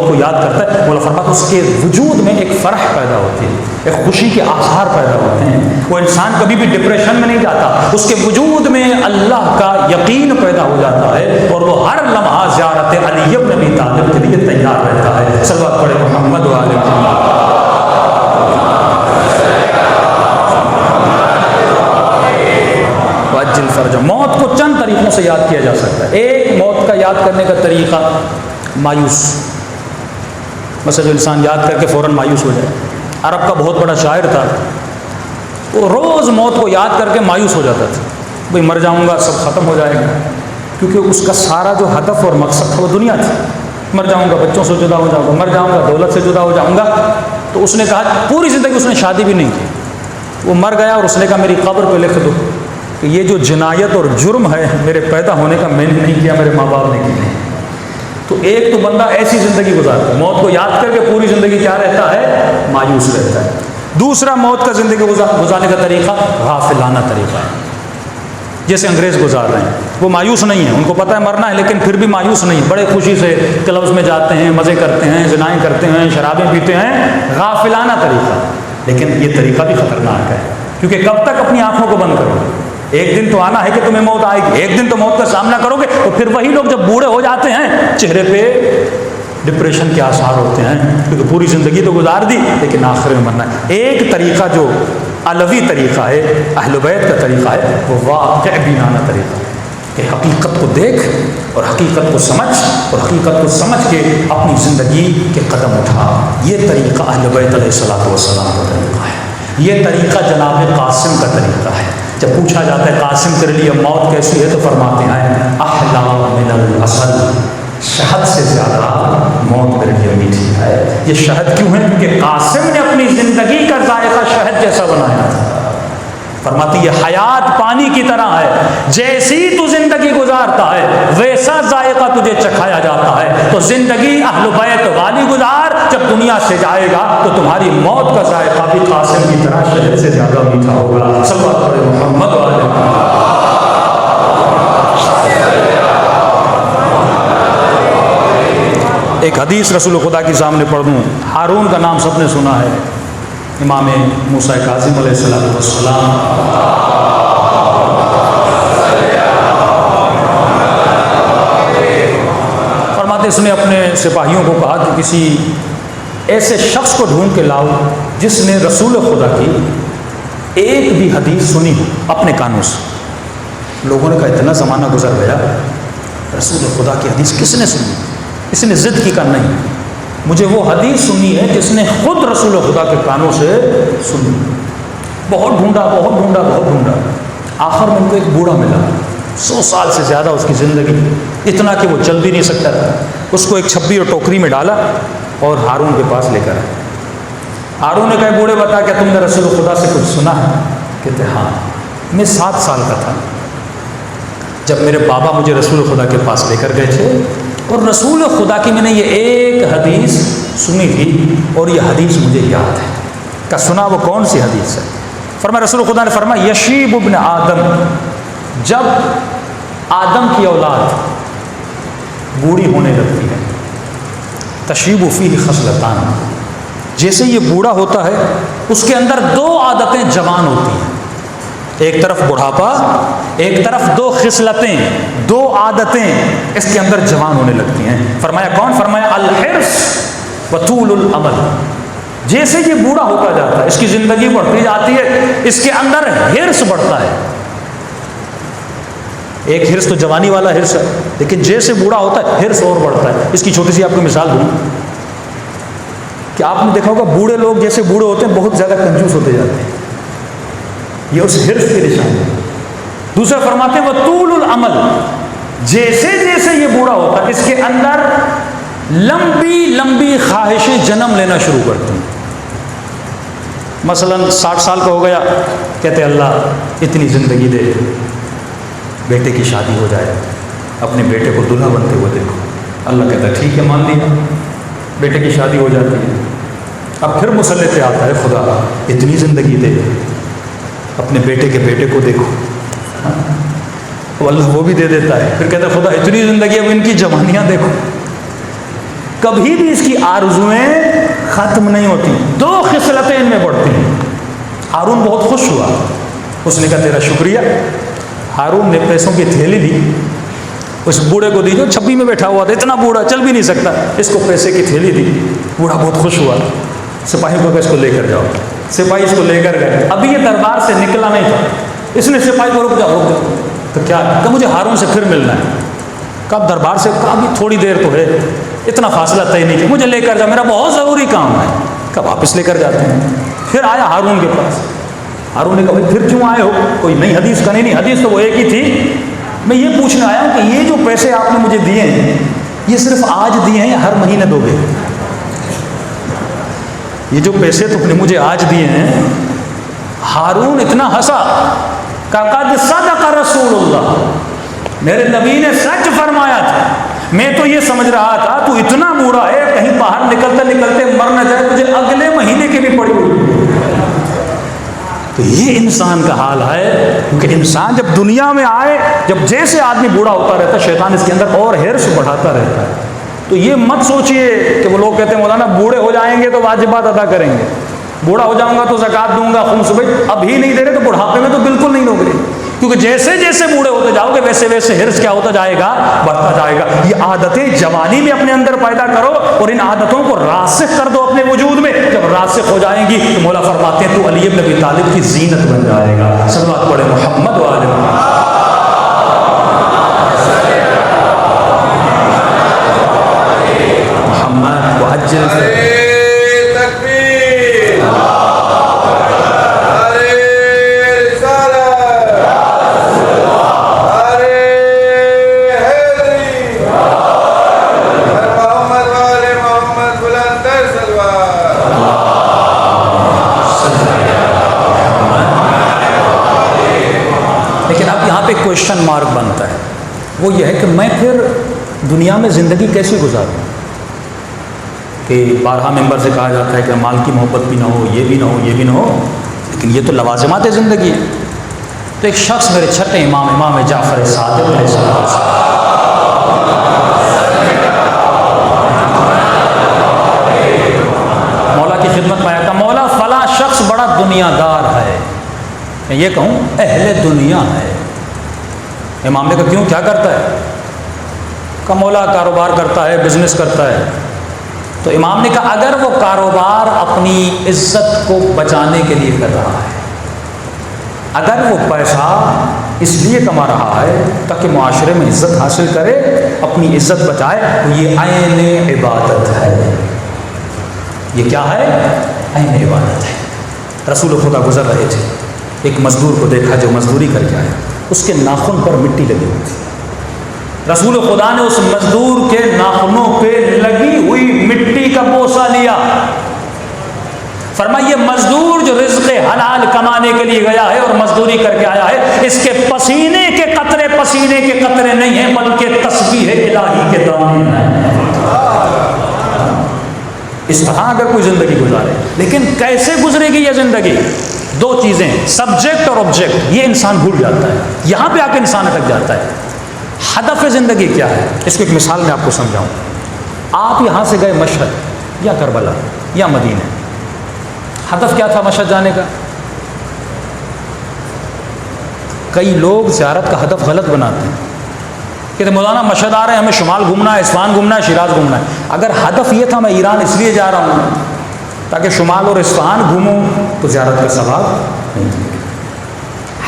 کو یاد کرتا ہے، مولا فرماتا اس کے وجود میں ایک فرح پیدا ہوتی ہے، ایک خوشی کے آثار پیدا ہوتے ہیں. وہ انسان کبھی بھی ڈپریشن میں نہیں جاتا، اس کے وجود میں اللہ کا یقین پیدا ہو جاتا ہے اور وہ ہر لمحہ زیارت علی بن ابی طالب کے لیے تیار رہتا ہے. صلوات پڑھے محمد و آل محمد. موت کو چند طریقوں سے یاد کیا جا سکتا ہے. ایک، موت کا یاد کرنے کا طریقہ مایوس، مثلا جو انسان یاد کر کے فوراً مایوس ہو جائے. عرب کا بہت بڑا شاعر تھا، وہ روز موت کو یاد کر کے مایوس ہو جاتا تھا. بھئی مر جاؤں گا، سب ختم ہو جائے گا، کیونکہ اس کا سارا جو ہدف اور مقصد تھا وہ دنیا تھی. مر جاؤں گا، بچوں سے جدا ہو جاؤں گا، مر جاؤں گا، دولت سے جدا ہو جاؤں گا. تو اس نے کہا، پوری زندگی اس نے شادی بھی نہیں کی. وہ مر گیا اور اس نے کہا میری قبر پہ لکھ دو کہ یہ جو جنایت اور جرم ہے میرے پیدا ہونے کا میں نے نہیں کیا، میرے ماں باپ نے کی. تو ایک تو بندہ ایسی زندگی گزارتا ہے، موت کو یاد کر کے پوری زندگی کیا رہتا ہے؟ مایوس رہتا ہے. دوسرا، موت کا زندگی گزارنے کا طریقہ غافلانہ طریقہ ہے، جیسے انگریز گزار رہے ہیں. وہ مایوس نہیں ہیں، ان کو پتہ ہے مرنا ہے، لیکن پھر بھی مایوس نہیں، بڑے خوشی سے کلبز میں جاتے ہیں، مزے کرتے ہیں، زنائیں کرتے ہیں، شرابیں پیتے ہیں. غافلانہ طریقہ. لیکن یہ طریقہ بھی خطرناک ہے، کیونکہ کب تک اپنی آنکھوں کو بند کرو گے؟ ایک دن تو آنا ہے کہ تمہیں موت آئے گی، ایک دن تو موت کا سامنا کرو گے. تو پھر وہی لوگ جب بوڑھے ہو جاتے ہیں، چہرے پہ ڈپریشن کے آثار ہوتے ہیں، کیونکہ پوری زندگی تو گزار دی لیکن آخر میں مرنا ہے. ایک طریقہ جو علوی طریقہ ہے، اہل بیت کا طریقہ ہے، وہ واقع بینانہ طریقہ ہے کہ حقیقت کو دیکھ اور حقیقت کو سمجھ اور حقیقت کو سمجھ کے اپنی زندگی کے قدم اٹھا. یہ طریقہ اہل بیت علیہ الصلوۃ والسلام کا طریقہ ہے. یہ طریقہ جناب قاسم کا طریقہ ہے. جب پوچھا جاتا ہے قاسم تیرے لیے موت کیسی ہے، تو فرماتے ہیں احلا من العسل، شہد سے زیادہ موت میرے لیے میٹھی ہے. یہ شہد کیوں ہے؟ کیونکہ قاسم نے اپنی زندگی کا ذائقہ شہد جیسا بنایا تھا. فرماتی یہ حیات پانی کی طرح ہے، جیسی تو زندگی گزارتا ہے ویسا ذائقہ تجھے چکھایا جاتا ہے. تو زندگی اہل بیت والی گزار، جب دنیا سے جائے گا تو تمہاری موت کا ذائقہ بھی قاسم کی طرح شہد سے زیادہ میٹھا ہوگا. صلوات پڑھے محمد و آل محمد. ایک حدیث رسول خدا کے سامنے پڑھ دوں. ہارون کا نام سب نے سنا ہے، امام موسیٰ کاظم علیہ السلام. فرماتے اس نے اپنے سپاہیوں کو کہا کہ کسی ایسے شخص کو ڈھونڈ کے لاؤ جس نے رسول خدا کی ایک بھی حدیث سنی ہو اپنے کانوں سے. لوگوں نے کہا اتنا زمانہ گزر گیا، رسول خدا کی حدیث کس نے سنی؟ اس نے ضد کی، کہا نہیں، مجھے وہ حدیث سنی ہے جس نے خود رسول خدا کے کانوں سے سنی. بہت ڈھونڈا، بہت ڈھونڈا، بہت ڈھونڈا. آخر میں ان کو ایک بوڑھا ملا، 100 سال سے زیادہ اس کی زندگی، اتنا کہ وہ چل بھی نہیں سکتا تھا. اس کو ایک چھبی اور ٹوکری میں ڈالا اور ہارون کے پاس لے کر آئے. ہارون نے کہا بوڑھے بتا کیا تم نے رسول خدا سے کچھ سنا ہے؟ کہتے ہاں، میں 7 سال کا تھا جب میرے بابا مجھے رسول خدا کے پاس لے کر گئے تھے، اور رسول خدا کی میں نے یہ ایک حدیث سنی تھی اور یہ حدیث مجھے یاد ہے. کہ سنا وہ کون سی حدیث ہے؟ فرمایا رسول خدا نے فرمایا یشیب ابن آدم، جب آدم کی اولاد بوڑھی ہونے لگتی ہے، تشیب فیہ خصلتان، جیسے یہ بوڑھا ہوتا ہے اس کے اندر 2 عادتیں جوان ہوتی ہیں. ایک طرف بڑھاپا، ایک طرف 2 خصلتیں، 2 عادتیں اس کے اندر جوان ہونے لگتی ہیں. فرمایا کون؟ فرمایا الحرص وطول الامل. جیسے یہ بوڑھا ہوتا جاتا ہے، اس کی زندگی بڑھتی جاتی ہے، اس کے اندر حرص بڑھتا ہے. ایک حرص تو جوانی والا حرص ہے، لیکن جیسے بوڑھا ہوتا ہے حرص اور بڑھتا ہے. اس کی چھوٹی سی آپ کو مثال دوں کہ آپ نے دیکھا ہوگا بوڑھے لوگ جیسے بوڑھے ہوتے ہیں بہت زیادہ کنجوس ہوتے جاتے ہیں، یہ اس حرص کی نشانی ہے. دوسرا فرماتے ہیں وہ طول العمل، جیسے جیسے یہ بوڑھا ہوتا ہے اس کے اندر لمبی لمبی خواہشیں جنم لینا شروع کرتی ہیں. مثلا 60 سال کا ہو گیا، کہتے اللہ اتنی زندگی دے، بیٹے کی شادی ہو جائے، اپنے بیٹے کو دلہا بنتے ہوئے دیکھو. اللہ کہتا ہے ٹھیک ہے مان لیا، بیٹے کی شادی ہو جاتی ہے. اب پھر مسئلے پہ آتا ہے خدا اتنی زندگی دے، اپنے بیٹے کے بیٹے کو دیکھو. تو اللہ وہ بھی دے دیتا ہے. پھر کہتا ہے خدا اتنی زندگی، اب ان کی جوانیاں دیکھو. کبھی بھی اس کی آرزویں ختم نہیں ہوتی. 2 خصلتیں ان میں بڑھتی ہیں. ہارون بہت خوش ہوا. اس نے کہا تیرا شکریہ. ہارون نے پیسوں کی تھیلی دی، اس بوڑھے کو دی جو چھپی میں بیٹھا ہوا تھا، اتنا بوڑھا چل بھی نہیں سکتا. اس کو پیسے کی تھیلی دی. بوڑھا بہت خوش ہوا. سپاہی کو کہ اس کو لے کر جاؤ. سپاہی اس کو لے کر گئے. ابھی یہ دربار سے نکلا نہیں تھا. اس نے سپاہی کو رک جاؤ. تو کیا کہ مجھے ہارون سے پھر ملنا ہے. کب دربار سے ابھی تھوڑی دیر تو ہے، اتنا فاصلہ طے نہیں کیا، مجھے لے کر جا، میرا بہت ضروری کام ہے. کب واپس لے کر جاتے ہیں. پھر آیا ہارون کے پاس. ہارون نے کہا بھائی پھر کیوں آئے ہو؟ کوئی نئی حدیث کا نہیں، حدیث تو وہ ایک ہی تھی. میں یہ پوچھنے آیا ہوں کہ یہ جو پیسے آپ نے مجھے دیے ہیں یہ صرف آج دیے ہیں یا ہر مہینے دو گے؟ یہ جو پیسے تم نے مجھے آج دیے ہیں. ہارون اتنا ہنسا کہ قد صدق رسول اللہ، میرے نبی نے سچ فرمایا تھا. میں تو یہ سمجھ رہا تھا تو اتنا بوڑھا ہے کہیں باہر نکلتے نکلتے مر نہ جائے، تجھے اگلے مہینے کی بھی پڑی ہوئی. تو یہ انسان کا حال ہے. کیونکہ انسان جب دنیا میں آئے، جب جیسے آدمی بوڑھا ہوتا رہتا ہے، شیطان اس کے اندر اور ہرس بڑھاتا رہتا ہے. تو یہ مت سوچئے کہ وہ لوگ کہتے ہیں مولانا بوڑھے ہو جائیں گے تو واجبات ادا کریں گے، بوڑھا ہو جاؤں گا تو زکوٰۃ دوں گا، خمس. بھائی ابھی نہیں دے رہے تو بڑھاپے میں تو بالکل نہیں دو گے. کیونکہ جیسے جیسے بوڑھے ہوتے جاؤ گے ویسے ویسے ہرس کیا ہوتا جائے گا؟ بڑھتا جائے گا. یہ عادتیں جوانی میں اپنے اندر پیدا کرو اور ان عادتوں کو راسخ کر دو اپنے وجود میں. جب راسخ ہو جائیں گی تو مولا فرماتے ہیں تو علی بن ابی طالب کی زینت بن جائے گا. صلوات پڑھے محمد و آل محمد. محمد کو عجل کوشچن مارک بنتا ہے. وہ یہ ہے کہ میں پھر دنیا میں زندگی کیسے گزاروں؟ کہ بارہا ممبر سے کہا جاتا ہے کہ مال کی محبت بھی نہ ہو، یہ بھی نہ ہو، یہ بھی نہ ہو، لیکن یہ تو لوازمات زندگی ہے. تو ایک شخص میرے چھٹے امام جعفر صادق علیہ السلام مولا کی خدمت میں آیا کہ مولا فلاں شخص بڑا دنیا دار ہے، میں یہ کہوں اہل دنیا ہے. امام نے کہا کیوں، کیا کرتا ہے؟ کہ مولا کاروبار کرتا ہے، بزنس کرتا ہے. تو امام نے کہا اگر وہ کاروبار اپنی عزت کو بچانے کے لیے کر رہا ہے، اگر وہ پیسہ اس لیے کما رہا ہے تاکہ معاشرے میں عزت حاصل کرے، اپنی عزت بچائے، تو یہ عین عبادت ہے. یہ کیا ہے؟ عین عبادت ہے. رسول خدا گزر رہے تھے، ایک مزدور کو دیکھا جو مزدوری کر کے آیا، اس کے ناخن پر مٹی لگی ہوئی تھی. رسول خدا نے اس مزدور کے ناخنوں پہ لگی ہوئی مٹی کا بوسہ لیا. فرمایا یہ مزدور جو رزق حلال کمانے کے لیے گیا ہے اور مزدوری کر کے آیا ہے، اس کے پسینے کے قطرے نہیں ہیں بلکہ تسبیح الہی کے دانے ہیں. اس طرح اگر کوئی زندگی گزارے، لیکن کیسے گزرے گی یہ زندگی؟ 2 چیزیں، سبجیکٹ اور آبجیکٹ، یہ انسان بھول جاتا ہے. یہاں پہ آ کے انسان اٹک جاتا ہے. ہدف زندگی کیا ہے؟ اس کو ایک مثال میں آپ کو سمجھاؤں. آپ یہاں سے گئے مشہد یا کربلا یا مدینہ، ہدف کیا تھا مشہد جانے کا؟ کئی لوگ زیارت کا ہدف غلط بناتے ہیں، کہتے مولانا مشہد آ رہے ہیں، ہمیں شمال گھومنا ہے، اصفہان گھومنا ہے، شیراز گھومنا ہے. اگر ہدف یہ تھا میں ایران اس لیے جا رہا ہوں تاکہ شمال اور اصفہان گھوموں، تو زیارت کا ثواب نہیں ملے.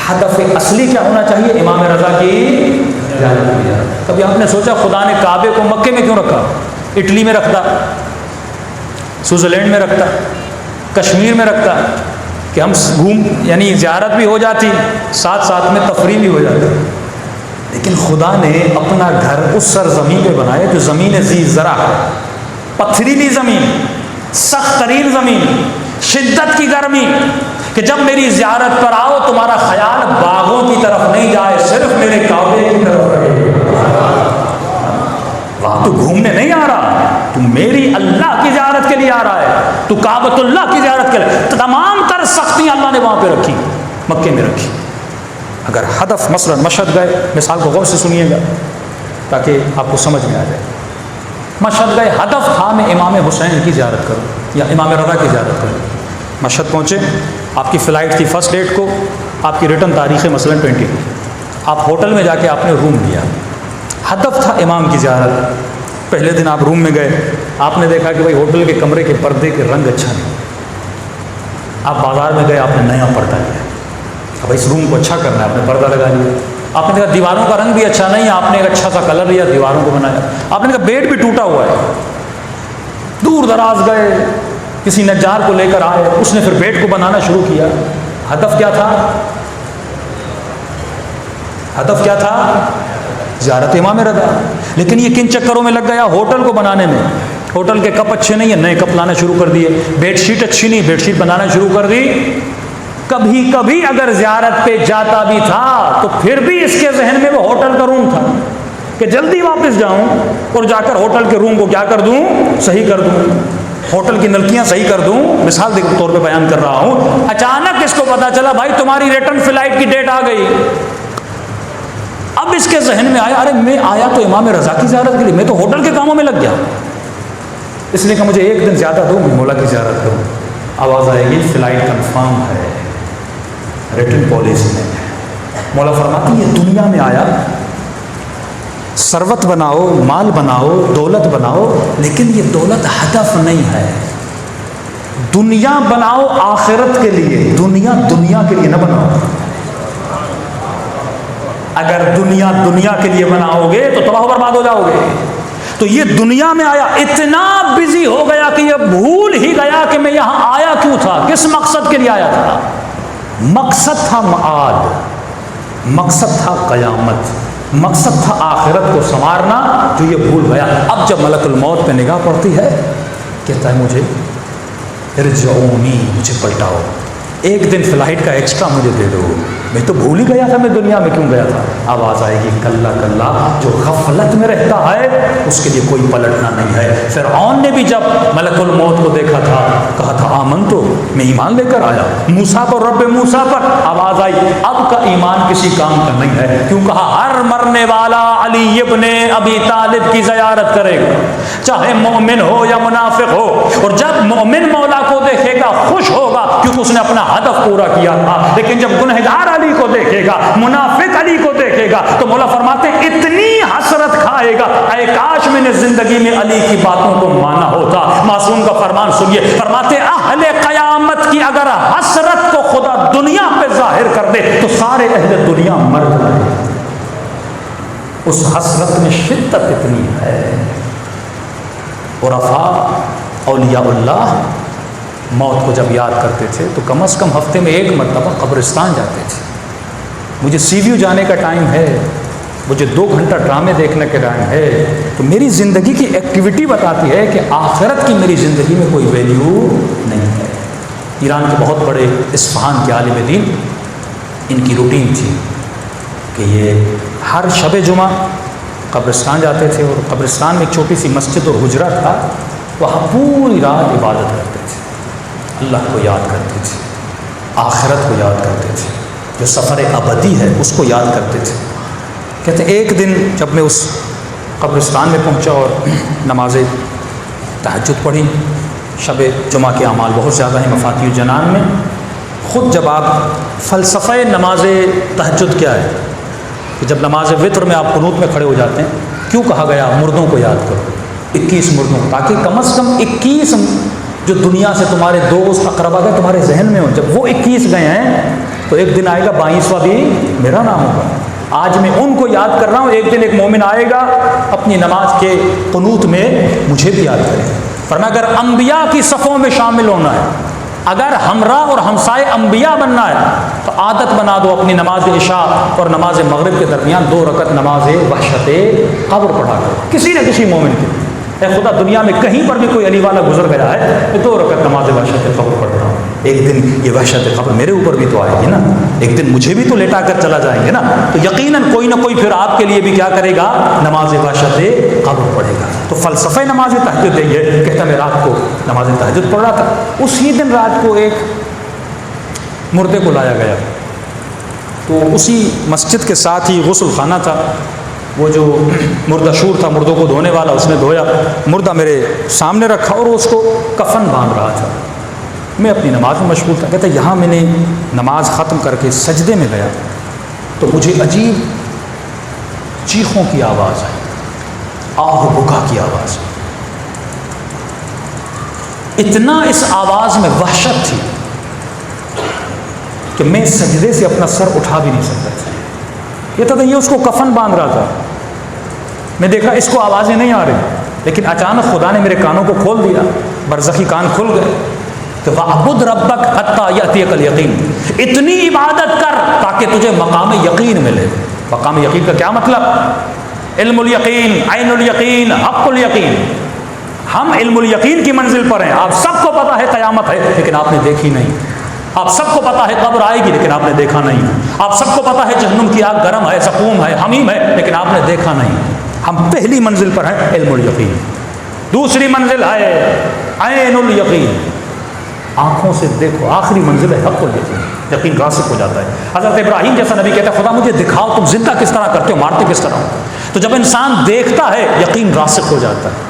ہدف اصلی کیا ہونا چاہیے؟ امام رضا کی زیارت کی. کبھی آپ نے سوچا خدا نے کعبے کو مکے میں کیوں رکھا؟ اٹلی میں رکھتا، سوئٹزرلینڈ میں رکھتا، کشمیر میں رکھتا کہ ہم یعنی زیارت بھی ہو جاتی، ساتھ ساتھ میں تفریح بھی ہو جاتی. لیکن خدا نے اپنا گھر اس سرزمین پہ بنایا جو زمین ذی زرع ہے، پتھریلی زمین، سخت ترین زمین، شدت کی گرمی، کہ جب میری زیارت پر آؤ تمہارا خیال باغوں کی طرف نہیں جائے، صرف میرے کعبے کی طرف رہے. وہاں تو گھومنے نہیں آ رہا، تو میری اللہ کی زیارت کے لیے آ رہا ہے، تو کعبۃ اللہ کی زیارت کے لیے. تمام تر سختیاں اللہ نے وہاں پہ رکھی، مکے میں رکھی. اگر ہدف مثلا مشہد گئے، مثال کو غور سے سنیے گا تاکہ آپ کو سمجھ میں آ جائے. مشہد گئے، ہدف تھا میں امام حسین کی زیارت کروں یا امام رضا کی زیارت کروں. مشہد پہنچے، آپ کی فلائٹ تھی فرسٹ ڈیٹ کو، آپ کی ریٹرن تاریخ ہے مثلا 20 کو. آپ ہوٹل میں جا کے آپ نے روم لیا، ہدف تھا امام کی زیارت. پہلے دن آپ روم میں گئے، آپ نے دیکھا کہ بھائی ہوٹل کے کمرے کے پردے کے رنگ اچھا نہیں. آپ بازار میں گئے، آپ نے نیا پردہ لیا. اب اس روم کو اچھا کرنا ہے، آپ نے پردہ لگا لیا. آپ نے دیکھا دیواروں کا رنگ بھی اچھا نہیں ہے، آپ نے ایک اچھا سا کلر لیا، دیواروں کو بنایا. آپ نے دیکھا بیڈ بھی ٹوٹا ہوا ہے. دور دراز گئے، کسی نجار کو لے کر آئے، اس نے پھر بیڈ کو بنانا شروع کیا. ہدف کیا تھا؟ ہدف کیا تھا؟ زیارت امام رضا. لیکن یہ کن چکروں میں لگ گیا؟ ہوٹل کو بنانے میں. ہوٹل کے کپ اچھے نہیں ہیں، نئے کپ لانا شروع کر دیے. بیڈ شیٹ اچھی نہیں، بیڈ شیٹ بنانا شروع کر دی. کبھی کبھی اگر زیارت پہ جاتا بھی تھا تو پھر بھی اس کے ذہن میں وہ ہوٹل کا روم تھا کہ جلدی واپس جاؤں اور جا کر ہوٹل کے روم کو کیا کر دوں؟ صحیح کر دوں، ہوٹل کی نلکیاں صحیح کر دوں. مثال کے طور پہ بیان کر رہا ہوں. اچانک اس کو پتا چلا بھائی تمہاری ریٹرن فلائٹ کی ڈیٹ آ گئی. اب اس کے ذہن میں آیا ارے میں آیا تو امام رضا کی زیارت کے لیے، میں تو ہوٹل کے کاموں میں لگ گیا. اس لیے کہ مجھے ایک دن زیادہ دو، میں مولا کی زیارت کروں. آواز آئے گی فلائٹ کنفرم ہے، ریٹرن پالیسی میں. مولا فرماتی یہ دنیا میں آیا، ثروت بناؤ، مال بناؤ، دولت بناؤ، لیکن یہ دولت ہدف نہیں ہے. دنیا بناؤ آخرت کے لیے، دنیا کے لیے نہ بناؤ. اگر دنیا کے لیے بناؤ گے تو تباہ و برباد ہو جاؤ گے. تو یہ دنیا میں آیا، اتنا بزی ہو گیا کہ یہ بھول ہی گیا کہ میں یہاں آیا کیوں تھا، کس مقصد کے لیے آیا تھا. مقصد تھا معاد، مقصد تھا قیامت، مقصد تھا آخرت کو سنوارنا، جو یہ بھول گیا. اب جب ملک الموت پہ نگاہ پڑتی ہے، کہتا ہے مجھے ارجعونی، مجھے پلٹاؤ، ایک دن فلائٹ کا ایکسٹرا مجھے دے دو، میں تو بھول ہی گیا تھا میں دنیا میں کیوں گیا تھا. آواز آئے گی کلا کلا، جو غفلت میں رہتا ہے اس کے لیے کوئی پلٹنا نہیں ہے. فرعون نے بھی جب ملک الموت کو دیکھا تھا کہا تھا آمن تو، میں ایمان لے کر آیا موسیٰ پر، رب موسیٰ پر. آواز آئی اب کا ایمان کسی کام کا نہیں ہے. کیوں کہا ہر مرنے والا علی ابن ابی طالب کی زیارت کرے گا، چاہے مومن ہو یا منافق ہو. اور جب مومن مولا کو دیکھے گا خوش ہوگا کیونکہ اس نے اپنا ہدف پورا کیا تھا. لیکن جب گنہگار علی کو دیکھے گا، منافق علی کو دیکھے گا، تو مولا فرماتے ہیں اتنی حسرت کھائے گا، اے کاش میں نے زندگی میں علی کی باتوں کو مانا ہوتا. معصوم کا فرمان سنیے، فرماتے اہل قیامت کی اگر حسرت کو خدا دنیا پہ ظاہر کر دے تو سارے اہل دنیا مر جائیں. اس حسرت میں شدت اتنی ہے. عرفاء اولیاء اللہ موت کو جب یاد کرتے تھے تو کم از کم ہفتے میں ایک مرتبہ قبرستان جاتے تھے. مجھے سی ویو جانے کا ٹائم ہے، مجھے 2 گھنٹہ ڈرامے دیکھنے کا ٹائم ہے. تو میری زندگی کی ایکٹیویٹی بتاتی ہے کہ آخرت کی میری زندگی میں کوئی ویلیو نہیں ہے. ایران کے بہت بڑے اصفہان کے عالم دین، ان کی روٹین تھی کہ یہ ہر شب جمعہ قبرستان جاتے تھے، اور قبرستان میں ایک چھوٹی سی مسجد اور حجرہ تھا، وہاں پوری رات عبادت کرتے تھے، اللہ کو یاد کرتے تھے، آخرت کو یاد کرتے تھے، جو سفر ابدی ہے اس کو یاد کرتے تھے. کہتے ہیں ایک دن جب میں اس قبرستان میں پہنچا اور نماز تہجد پڑھی، شب جمعہ کے اعمال بہت زیادہ ہیں مفاتیح الجنان میں. خود جب آپ فلسفہ نماز تہجد کیا ہے کہ جب نماز وتر میں آپ قنوت میں کھڑے ہو جاتے ہیں، کیوں کہا گیا مردوں کو یاد کرو، 21 مردوں کو، تاکہ کم از کم 21 جو دنیا سے تمہارے دوست اقربا گئے تمہارے ذہن میں ہوں. جب وہ 21 گئے ہیں تو ایک دن آئے گا 22واں بھی میرا نام ہوگا. آج میں ان کو یاد کر رہا ہوں، ایک دن ایک مومن آئے گا اپنی نماز کے قنوت میں مجھے بھی یاد کرے. فرمایا اگر انبیاء کی صفوں میں شامل ہونا ہے، اگر ہمراہ اور ہمسائے انبیاء بننا ہے، تو عادت بنا دو اپنی نماز عشاء اور نماز مغرب کے درمیان 2 رکعت نماز وحشت قبر پڑھا کرو، کسی نہ کسی مومن کی. اے خدا دنیا میں کہیں پر بھی کوئی علی والا گزر گیا ہے، میں 2 رکعت نماز وحشت قبر پڑھ رہا ہوں. ایک دن یہ وحشت قبر میرے اوپر بھی تو آئے گی نا، ایک دن مجھے بھی تو لیٹا کر چلا جائیں گے نا. تو یقیناً کوئی نہ کوئی پھر آپ کے لیے بھی کیا کرے گا، نماز وحشت قبر پڑھے گا. تو فلسفہ نماز تہجد ہے. کہتا میں رات کو نماز تہجد پڑھ رہا تھا، اسی دن رات کو ایک مردے کو لایا گیا. تو اسی مسجد کے ساتھ ہی غسل خانہ تھا، وہ جو مردہ شور تھا مردوں کو دھونے والا، اس نے دھویا، مردہ میرے سامنے رکھا اور اس کو کفن باندھ رہا تھا۔ میں اپنی نماز میں مشغول تھا، کہتا یہاں میں نے نماز ختم کر کے سجدے میں گیا تو مجھے عجیب چیخوں کی آواز آئی، آہ بکا کی آواز، اتنا اس آواز میں وحشت تھی کہ میں سجدے سے اپنا سر اٹھا بھی نہیں سکتا تھا۔ یہ تو یہ اس کو کفن باندھ رہا تھا، میں دیکھا اس کو آوازیں نہیں آ رہی، لیکن اچانک خدا نے میرے کانوں کو کھول دیا، برزخی کان کھل گئے کہ وَاعْبُدْ رَبَّكَ حَتَّى يَأْتِيَكَ الْيَقِينُ، اتنی عبادت کر تاکہ تجھے مقام یقین ملے۔ مقام یقین کا کیا مطلب؟ علم الیقین، عین الیقین، حق الیقین۔ ہم علم الیقین کی منزل پر ہیں، آپ سب کو پتہ ہے قیامت ہے لیکن آپ نے دیکھی نہیں، آپ سب کو پتہ ہے قبر آئے گی لیکن آپ نے دیکھا نہیں، آپ سب کو پتہ ہے جہنم کی آگ گرم ہے، سقوم ہے، حمیم ہے، لیکن آپ نے دیکھا نہیں۔ ہم پہلی منزل پر ہیں علم الیقین، دوسری منزل ہے عین الیقین، آنکھوں سے دیکھو، آخری منزل ہے حق الیقین، یقین راسخ ہو جاتا ہے۔ حضرت ابراہیم جیسا نبی کہتا ہے خدا مجھے دکھاؤ تم زندہ کس طرح کرتے ہو، مارتے کس طرح ہو؟ تو جب انسان دیکھتا ہے یقین راسخ ہو جاتا ہے۔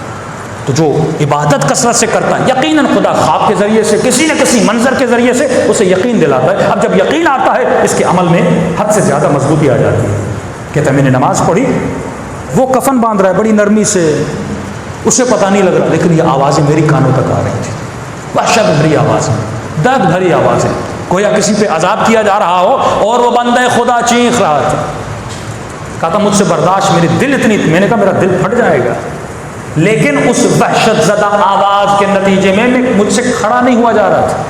تو جو عبادت کثرت سے کرتا ہے یقیناً خدا خواب کے ذریعے سے کسی نہ کسی منظر کے ذریعے سے اسے یقین دلاتا ہے۔ اب جب یقین آتا ہے اس کے عمل میں حد سے زیادہ مضبوطی آ جاتی ہے۔ کہتا ہے میں نے نماز پڑھی، وہ کفن باندھ رہا ہے بڑی نرمی سے، اسے پتہ نہیں لگ رہا، لیکن یہ آوازیں میری کانوں تک آ رہی تھی، وحشت بھری آوازیں، درد بھری آوازیں، گویا کسی پہ عذاب کیا جا رہا ہو اور وہ بندہ خدا چیخ رہا تھا۔ کہا تھا مجھ سے برداشت، میری دل اتنی، میں نے کہا میرا دل پھٹ جائے گا، لیکن اس وحشت زدہ آواز کے نتیجے میں مجھ سے کھڑا نہیں ہوا جا رہا تھا۔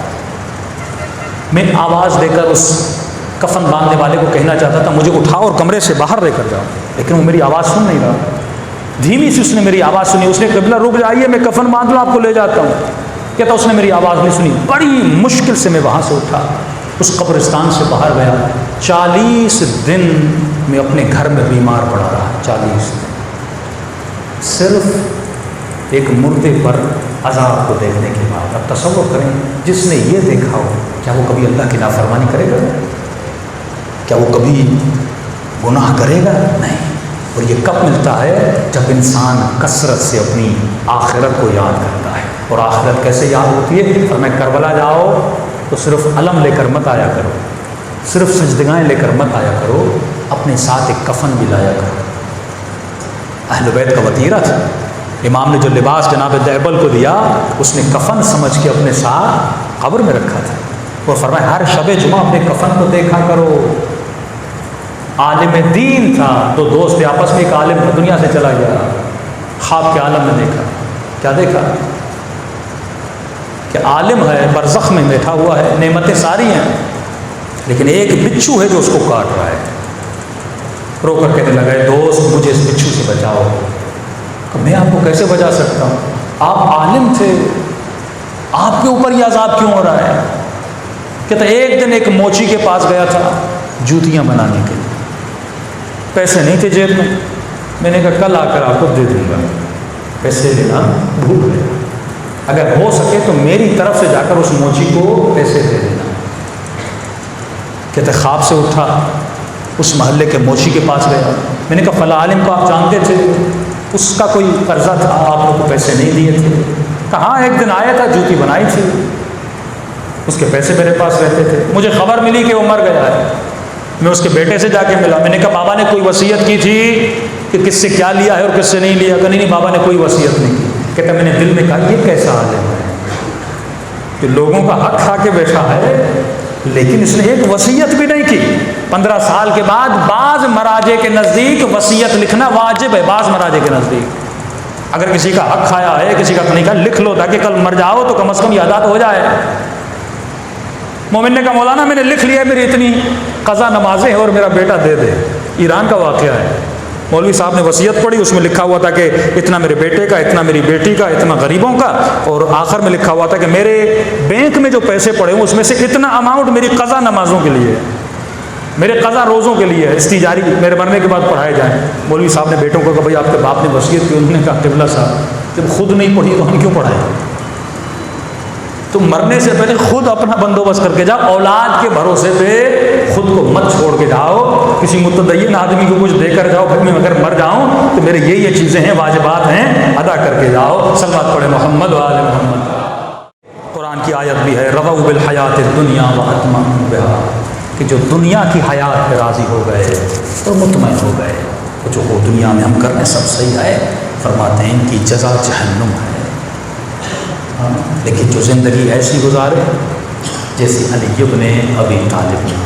میں آواز دے کر اس کفن باندھنے والے کو کہنا چاہتا تھا مجھے اٹھاؤ اور کمرے سے باہر لے کر جاؤ، لیکن وہ میری آواز سن نہیں رہا۔ دھیمی سی اس نے میری آواز سنی، اس نے قبلہ رک جائیے میں کفن باندھ لوں آپ کو لے جاتا ہوں۔ کہتا اس نے میری آواز نہیں سنی، بڑی مشکل سے میں وہاں سے اٹھا، اس قبرستان سے باہر گیا۔ 40 دن میں اپنے گھر میں بیمار پڑا رہا، 40 دن، صرف ایک مردے پر عذاب کو دیکھنے کے بعد۔ اب تصور کریں جس نے یہ دیکھا ہو، کیا وہ کبھی اللہ کی نافرمانی کرے گا؟ کیا وہ کبھی گناہ کرے گا؟ نہیں۔ اور یہ کب ملتا ہے؟ جب انسان کثرت سے اپنی آخرت کو یاد کرتا ہے۔ اور آخرت کیسے یاد ہوتی ہے؟ فرمایا کربلا جاؤ تو صرف علم لے کر مت آیا کرو، صرف سجدگاہیں لے کر مت آیا کرو، اپنے ساتھ ایک کفن بھی لایا کرو۔ اہل بیت کا وطیرہ تھا، امام نے جو لباس جناب دہبل کو دیا اس نے کفن سمجھ کے اپنے ساتھ قبر میں رکھا تھا۔ اور فرمایا ہر شب جمعہ اپنے کفن کو دیکھا کرو۔ عالم دین تھا، دو دوست آپس میں، ایک عالم دنیا سے چلا گیا، خواب کے عالم میں دیکھا، کیا دیکھا کہ عالم ہے برزخ میں بیٹھا ہوا ہے، نعمتیں ساری ہیں، لیکن ایک بچھو ہے جو اس کو کاٹ رہا ہے۔ رو کر کہنے لگا دوست مجھے اس بچھو سے بچاؤ۔ کہ میں آپ کو کیسے بچا سکتا ہوں؟ آپ عالم تھے، آپ کے اوپر یہ عذاب کیوں ہو رہا ہے؟ کہتا ایک دن ایک موچی کے پاس گیا تھا جوتیاں بنانے کے لیے، پیسے نہیں تھے جیب میں نے کہا کل آ کر آپ کو دے دوں گا، پیسے لینا بھول گئے، اگر ہو سکے تو میری طرف سے جا کر اس موچی کو پیسے دے دینا۔ کہتے خواب سے اٹھا، اس محلے کے موچی کے پاس گیا، میں نے کہا فلاں عالم کو آپ جانتے تھے، اس کا کوئی قرضہ تھا، آپ لوگ کو پیسے نہیں دیے تھے؟ کہا ایک دن آیا تھا، جوتی بنائی تھی، اس کے پیسے میرے پاس رہتے تھے، مجھے خبر ملی کہ وہ مر گیا ہے، میں اس کے بیٹے سے جا کے ملا، میں نے کہا بابا نے کوئی وصیت کی تھی کہ کس سے کیا لیا ہے اور کس سے نہیں لیا؟ کہ نہیں بابا نے کوئی وصیت نہیں کی۔ کہتا میں نے دل میں کہا یہ کیسا عالم ہے کہ لوگوں کا حق کھا کے بیٹھا ہے لیکن اس نے ایک وصیت بھی نہیں کی۔ 15 سال کے بعد بعض مراجع کے نزدیک وصیت لکھنا واجب ہے، بعض مراجع کے نزدیک اگر کسی کا حق کھایا ہے، کسی کا نہیں کھایا، لکھ لو تاکہ کل مر جاؤ تو کم از کم یادات ہو جائے۔ مومن نے کہا مولانا میں نے لکھ لیا، میری اتنی قضا نمازیں ہیں اور میرا بیٹا دے دے۔ ایران کا واقعہ ہے، مولوی صاحب نے وصیت پڑھی، اس میں لکھا ہوا تھا کہ اتنا میرے بیٹے کا، اتنا میری بیٹی کا، اتنا غریبوں کا، اور آخر میں لکھا ہوا تھا کہ میرے بینک میں جو پیسے پڑے ہیں اس میں سے اتنا اماؤنٹ میری قضا نمازوں کے لیے، میرے قضا روزوں کے لیے استجاری میرے مرنے کے بعد پڑھائے جائیں۔ مولوی صاحب نے بیٹوں کو کہا بھائی آپ کے باپ نے وصیت کی، انہوں نے کہا قبلہ صاحب جب خود نہیں پڑھی تو ہم کیوں پڑھائیں؟ تو مرنے سے پہلے خود اپنا بندوبست کر کے جا، اولاد کے بھروسے پہ خود کو مت چھوڑ کے جاؤ، کسی متدین آدمی کو کچھ دے کر جاؤ، پھر میں اگر مر جاؤں تو میرے یہ چیزیں ہیں، واجبات ہیں، ادا کر کے جاؤ۔ صلوات پڑھے محمد و آل محمد۔ قرآن کی آیت بھی ہے رضوا بالحیات الدنیا واطمأنوا بها، کہ جو دنیا کی حیات پہ راضی ہو گئے اور مطمئن ہو گئے، جو وہ دنیا میں ہم کر رہے ہیں سب صحیح ہے، فرماتے ہیں ان کی جزا جہنم ہے۔ لیکن جو زندگی ایسی گزارے جیسے علی ابن ابی طالب نے،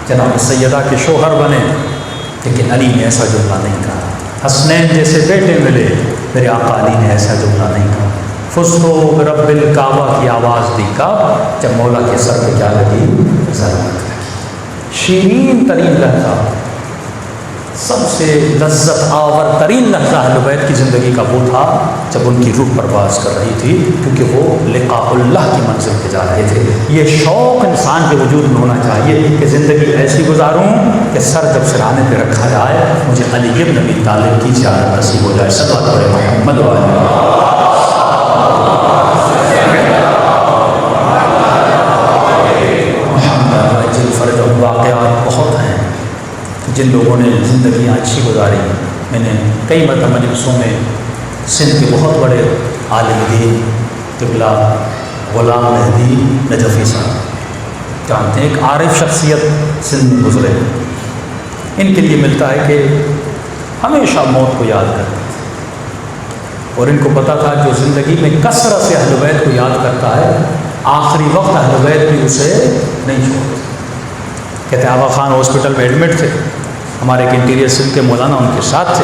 جناب سیدہ کے شوہر بنے، لیکن علی نے ایسا جملہ نہیں کہا۔ حسنین جیسے بیٹے ملے، میرے آقا علی نے ایسا جملہ نہیں کہا۔ فزتو برب الکعبہ کی آواز دی کب، جب مولا کے سر پہ کیا لگی، ضرورت لگی۔ شیرین ترین لحظہ، سب سے لذت آور ترین لحظہ اہل بیت کی زندگی کا وہ تھا جب ان کی روح پرواز کر رہی تھی، کیونکہ وہ لقاء اللہ کی منزل پہ جا رہے تھے۔ یہ شوق انسان کے وجود میں ہونا چاہیے کہ زندگی ایسی گزاروں کہ سر جب سرانے پہ رکھا جائے مجھے علی ابن ابی طالب کی زیارت نصیب ہو جائے۔ صلوات علی محمد و آل محمد۔ واقعات بہت ہیں جن لوگوں نے زندگیاں اچھی گزاری۔ میں نے کئی مرتبہ مجلسوں میں سندھ کے بہت بڑے عالم دین قبلہ غلام مہدی نجفی صاحب جانتے ہیں، ایک عارف شخصیت سندھ میں گزرے، ان کے لیے ملتا ہے کہ ہمیشہ موت کو یاد کرتے تھے، اور ان کو پتہ تھا جو زندگی میں کثرت سے اہل بیت کو یاد کرتا ہے آخری وقت اہل بیت بھی اسے نہیں چھوڑتے۔ کہتے ہیں آغا خان ہاسپٹل میں ایڈمٹ تھے، ہمارے ایک انٹیریئر سندھ کے مولانا ان کے ساتھ تھے،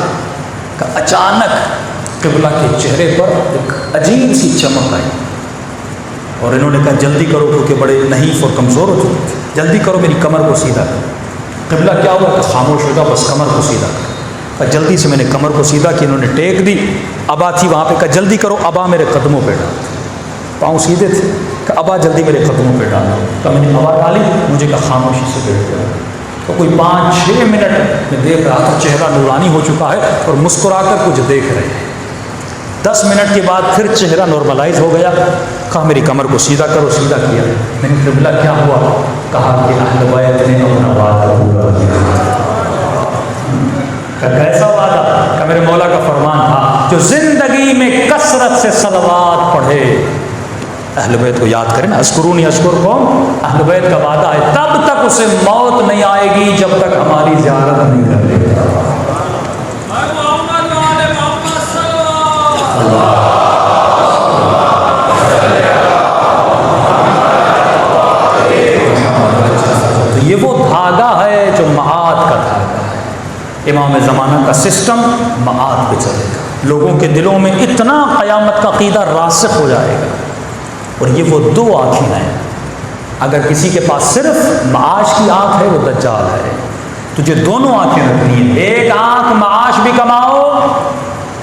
کہ اچانک قبلہ کے چہرے پر ایک عجیب سی چمک آئی، اور انہوں نے کہا جلدی کرو، کیونکہ بڑے نحیف اور کمزور ہو چکے تھے، جلدی کرو میری کمر کو سیدھا کرو۔ قبلہ کیا ہوا کہ خاموش ہوگا، بس کمر کو سیدھا کرو۔ جلدی سے میں نے کمر کو سیدھا کی، انہوں نے ٹیک دی، ابا تھی وہاں پہ، کہا جلدی کرو، ابا میرے قدموں پہ ڈال، پاؤں سیدھے تھے، کہ ابا جلدی میرے قدموں پہ ڈالو۔ تو میں نے ابا ڈالی، مجھے کہا خاموشی سے بیٹھ جاؤ۔ تو کوئی 5-6 منٹ میں دیکھ رہا تھا چہرہ نورانی ہو چکا ہے اور مسکرا کر کچھ دیکھ رہے ہیں۔ 10 منٹ کے بعد پھر چہرہ نارملائز ہو گیا، کہا میری کمر کو سیدھا کرو، سیدھا کیا۔ میں نے قبلہ کیا ہوا، کہا کہ اہل بیت نے اپنا وعدہ پورا کیا۔ کیسا وعدہ، کہ میرے مولا کا فرمان تھا جو زندگی میں کثرت سے صلوات پڑھے، اہل بیت کو یاد کریں نا، اذکرونی اذکرکم، اہل بیت کا وعدہ ہے تب تک اسے موت نہیں آئے گی جب تک ہماری زیارت نہیں کر لے گا۔ تو یہ وہ دھاگا ہے جو معاد کا دھاگا ہے، امام زمانہ کا سسٹم معاد پہ چلے گا، لوگوں کے دلوں میں اتنا قیامت کا عقیدہ راسخ ہو جائے گا۔ اور یہ وہ 2 آنکھیں ہیں، اگر کسی کے پاس صرف معاش کی آنکھ ہے وہ دجال ہے، تجھے دونوں آنکھیں رکھنی ہیں، ایک آنکھ معاش بھی کماؤ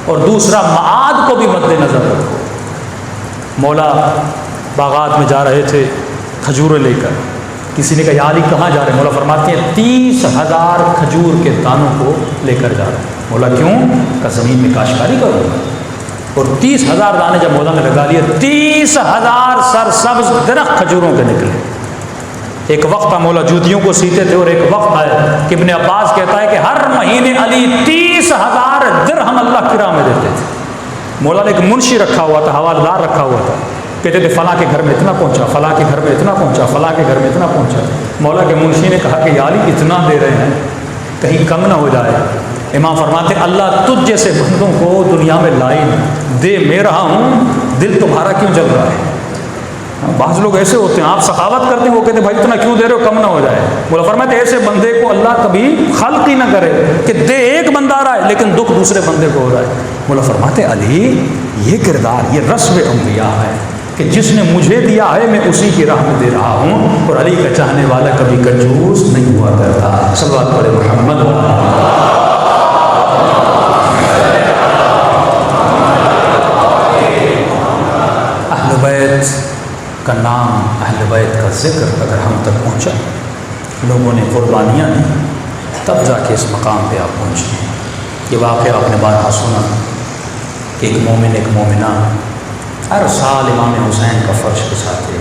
اور دوسرا معاد کو بھی مد نظر رکھو۔ مولا باغات میں جا رہے تھے کھجوریں لے کر، کسی نے کہا یا علی کہاں جا رہے ہیں؟ مولا فرماتے ہیں 30,000 کھجور کے دانوں کو لے کر جا رہے ہیں۔ مولا کیوں؟ کہ زمین میں کاشتکاری کروں گا، اور 30,000 دانے جب مولا نے لگا لیے 30,000 سرسبز درخت کھجوروں کے نکلے۔ ایک وقت تھا مولا جوتیوں کو سیتے تھے، اور ایک وقت ہے کہ ابن عباس کہتا ہے کہ ہر مہینے علی 30,000 درہم اللہ کی راہ میں دیتے تھے۔ مولا نے ایک منشی رکھا ہوا تھا، حوالہ دار رکھا ہوا تھا، کہتے تھے فلاں کے گھر میں اتنا پہنچا، فلاں کے گھر میں اتنا پہنچا، فلاں کے گھر میں اتنا پہنچا۔ مولا کے منشی نے کہا کہ یا علی اتنا دے رہے ہیں کہیں کم نہ ہو جائے۔ امام فرماتے اللہ تجھ جیسے بندوں کو دنیا میں لائی دے میں رہا ہوں، دل تمہارا کیوں جل رہا ہے؟ بعض لوگ ایسے ہوتے ہیں، آپ سخاوت کرتے ہیں، وہ کہتے ہیں بھائی اتنا کیوں دے رہے ہو، کم نہ ہو جائے۔ مولا فرماتے ایسے بندے کو اللہ کبھی خلق ہی نہ کرے کہ دے ایک بندہ آ رہا ہے لیکن دکھ دوسرے بندے کو ہو رہا ہے۔ مولا فرماتے علی یہ کردار، یہ رسم انبیاء ہے کہ جس نے مجھے دیا ہے میں اسی کی راہ میں دے رہا ہوں، اور علی کا چاہنے والا کبھی کنجوس نہیں ہوا کرتا۔ صلوات علی محمد۔ اہل بیت کا نام، اہل بیت کا ذکر اگر ہم تک پہنچا، لوگوں نے قربانیاں دی، تب جا کے اس مقام پہ آپ پہنچے۔ یہ واقعہ آپ نے بارہا سنا کہ ایک مومن ایک مومنہ ہر سال امام حسین کا فرش بچھاتے،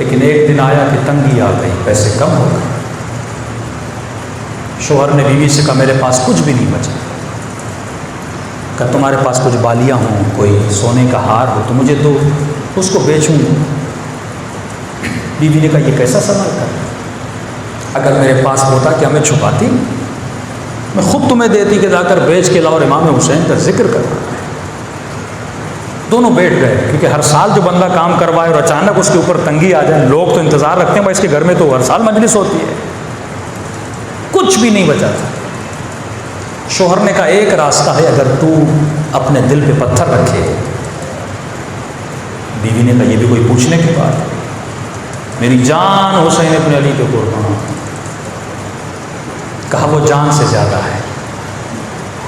لیکن ایک دن آیا کہ تنگی آ گئی، پیسے کم ہو گئے۔ شوہر نے بیوی سے کہا میرے پاس کچھ بھی نہیں بچا، کہ تمہارے پاس کچھ بالیاں ہوں، کوئی سونے کا ہار ہو تو مجھے دو، اس کو بیچوں۔ بیوی نے کہا یہ کیسا سوال کر، اگر میرے پاس ہوتا کہ ہمیں چھپاتی، میں خود تمہیں دیتی کہ جا کر بیچ کے لاؤ اور امام حسین کا ذکر کرنا۔ دونوں بیٹھ گئے، کیونکہ ہر سال جو بندہ کام کروائے اور اچانک اس کے اوپر تنگی آ جائے، لوگ تو انتظار رکھتے ہیں بھائی اس کے گھر میں تو ہر سال مجلس ہوتی ہے، کچھ بھی نہیں بچا تھا۔ شوہر نے کہا ایک راستہ ہے، اگر تو اپنے دل پہ پتھر رکھے۔ بیوی نے کہا یہ بھی کوئی پوچھنے کی بات ہے، میری جان حسین ابن علی کے قربان۔ کہا وہ جان سے زیادہ ہے۔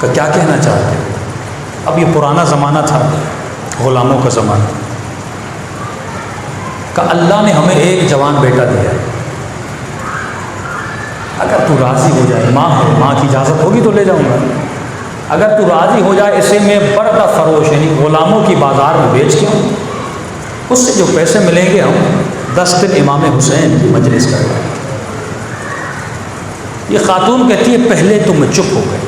کہا کیا کہنا چاہتے ہو؟ اب یہ پرانا زمانہ تھا، غلاموں کا زمانہ۔ کہا اللہ نے ہمیں ایک جوان بیٹا دیا ہے، اگر تو راضی ہو جائے، ماں ہے، ماں کی اجازت ہوگی تو لے جاؤں گا، اگر تو راضی ہو جائے اسے میں بردہ فروش یعنی غلاموں کی بازار میں بیچ کے ہوں، اس سے جو پیسے ملیں گے ہم 10 دن امام حسین کی مجلس کروائیں گے۔ یہ خاتون کہتی ہے پہلے تو میں چپ ہو گئی،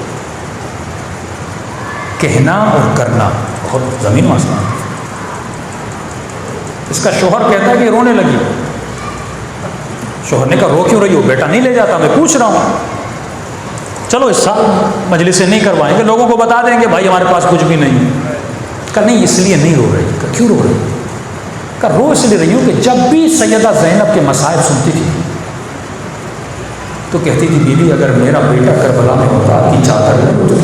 کہنا اور کرنا بہت زمین و آسمان۔ اس کا شوہر کہتا ہے کہ رونے لگی۔ شوہر نے کہا رو کیوں رہی ہو؟ بیٹا نہیں لے جاتا، میں پوچھ رہا ہوں، چلو اس سال مجلسیں نہیں کروائیں گے، لوگوں کو بتا دیں گے بھائی ہمارے پاس کچھ بھی نہیں۔ کہا نہیں اس لیے نہیں رو رہی۔ کہا کیوں رو رہی؟ کہا رو اس لیے رہی ہوں کہ جب بھی سیدہ زینب کے مصائب سنتی تھی تو کہتی تھی بیوی اگر میرا بیٹا کربلا میں ہوتا آپ کی چادر میں ہوتی،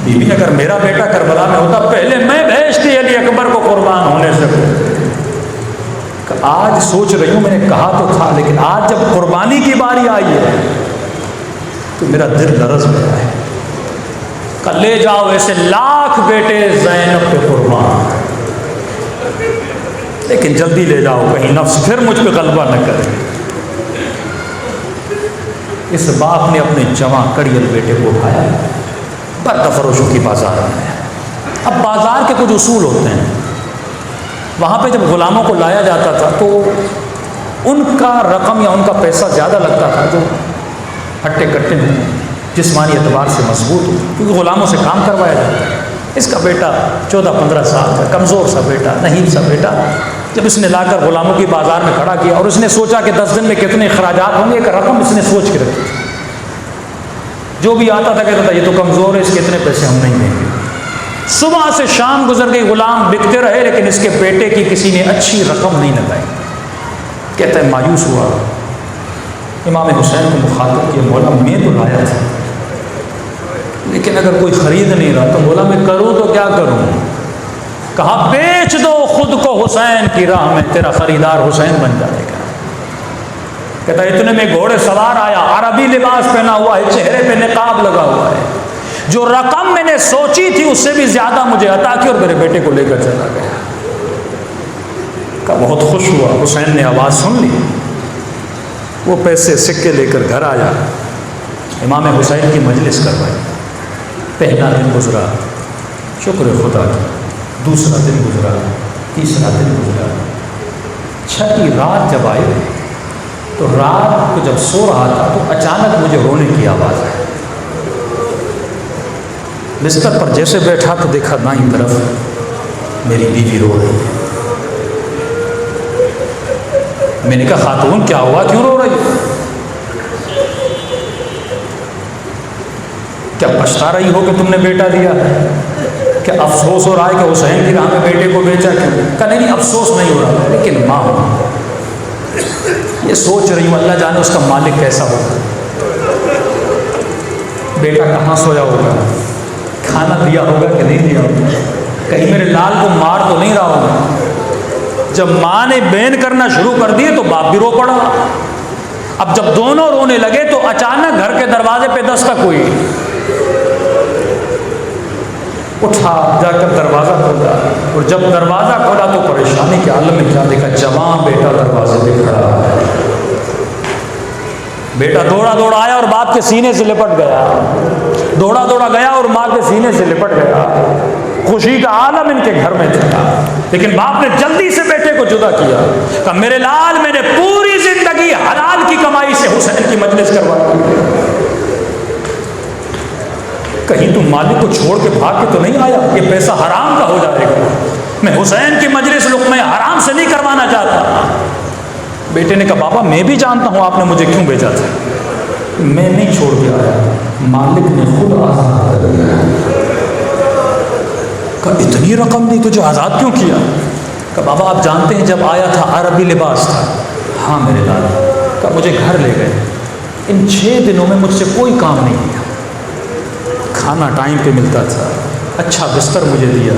بیوی اگر میرا بیٹا کربلا میں ہوتا پہلے میں بھیجتی علی اکبر کو قربان ہونے سے۔ آج سوچ رہی ہوں میں نے کہا تو تھا، لیکن آج جب قربانی کی باری آئی ہے تو میرا دل لرز گیا ہے۔ کہ لے جاؤ ایسے لاکھ بیٹے زینب پہ قربان، لیکن جلدی لے جاؤ کہیں نفس پھر مجھ پہ غلبہ نہ کرے۔ اس باپ نے اپنے جواں کڑیل بیٹے کو اٹھایا، بردہ فروشوں کی بازار میں۔ اب بازار کے کچھ اصول ہوتے ہیں، وہاں پہ جب غلاموں کو لایا جاتا تھا تو ان کا رقم یا ان کا پیسہ زیادہ لگتا تھا جو ہٹے کٹے ہوں، جسمانی اعتبار سے مضبوط ہو، کیونکہ غلاموں سے کام کروایا جاتا ہے۔ اس کا بیٹا 14-15 سال کا کمزور سا بیٹا، نہیں سا بیٹا، جب اس نے لا کر غلاموں کی بازار میں کھڑا کیا اور اس نے سوچا کہ 10 دن میں کتنے اخراجات ہوں گے، ایک رقم اس نے سوچ کے رکھی تھی۔ جو بھی آتا تھا کہتا تھا یہ تو کمزور ہے، اس کے اتنے پیسے ہم نہیں دیں گے۔ صبح سے شام گزر گئی، غلام بکتے رہے، لیکن اس کے بیٹے کی کسی نے اچھی رقم نہیں لگائی۔ کہتا ہے مایوس ہوا، امام حسین کو مخاطب کیا، مولا میں تو لایا تھا لیکن اگر کوئی خرید نہیں رہا تو بولا میں کروں تو کیا کروں؟ کہا بیچ دو خود کو حسین کی راہ میں، تیرا خریدار حسین بن جائے گا۔ کہتا اتنے میں گھوڑے سوار آیا، عربی لباس پہنا ہوا ہے، چہرے پہ نقاب لگا ہوا ہے، جو رقم میں نے سوچی تھی اس سے بھی زیادہ مجھے عطا کی اور میرے بیٹے کو لے کر چلا گیا۔ کہا بہت خوش ہوا، حسین نے آواز سن لی، وہ پیسے سکے لے کر گھر آیا، امام حسین کی مجلس کروائی۔ پہلا دن گزرا، شکر خدا کا، دوسرا دن گزرا، تیسرا دن گزرا، چھٹی رات جب آئی تو رات کو جب سو رہا تھا تو اچانک مجھے رونے کی آواز آئی۔ بستر پر جیسے بیٹھا تو دیکھا دائیں طرف میری بیوی رو رہی ہے۔ میں نے کہا خاتون کیا ہوا، کیوں رو رہی؟ کیا پچھتا رہی ہو کہ تم نے بیٹا دیا ہے؟ کیا افسوس ہو رہا ہے کہ حسین کی راہ میں بیٹے کو بیچا؟ کیوں؟ کہا نہیں افسوس نہیں ہو رہا، لیکن ماں ہوں، یہ سوچ رہی ہوں اللہ جانے اس کا مالک کیسا ہوگا، بیٹا کہاں سویا ہوگا، کھانا دیا ہوگا کہ نہیں دیا ہوگا، کہیں میرے لال کو مار تو نہیں رہا ہوگا۔ جب ماں نے بین کرنا شروع کر دیے تو باپ بھی رو پڑا۔ اب جب دونوں رونے لگے تو اچانک گھر کے دروازے پہ دستک ہوئی، اٹھا جا کر دروازہ کھولا، اور جب دروازہ کھولا تو پریشانی کے عالم میں کیا دیکھا، جوان بیٹا دروازے پہ کھڑا ہے۔ بیٹا دوڑا دوڑا آیا اور باپ کے سینے سے لپٹ گیا، دوڑا دوڑا گیا اور ماں کے سینے سے لپٹ گیا، خوشی کا عالم ان کے گھر میں تھا۔ لیکن باپ نے جلدی سے بیٹے کو جدا کیا، کہا میرے لال میں نے پوری زندگی حلال کی کمائی سے حسین کی مجلس کروائی، کہیں تم مالک کو چھوڑ کے بھاگ کے تو نہیں آیا؟ یہ پیسہ حرام کا ہو جائے گا، میں حسین کی مجلس لقمہ حرام سے نہیں کروانا چاہتا۔ بیٹے نے کہا بابا میں بھی جانتا ہوں آپ نے مجھے کیوں بھیجا تھا، میں نہیں چھوڑ کے آیا، مالک نے خود آزاد کر دیا۔ کہا اتنی رقم دی تجھے آزاد کیوں کیا؟ کہا بابا آپ جانتے ہیں جب آیا تھا عربی لباس تھا۔ ہاں میرے لال۔ کہا مجھے گھر لے گئے، ان 6 دنوں میں مجھ سے کوئی کام نہیں کیا، کھانا ٹائم پہ ملتا تھا، اچھا بستر مجھے دیا،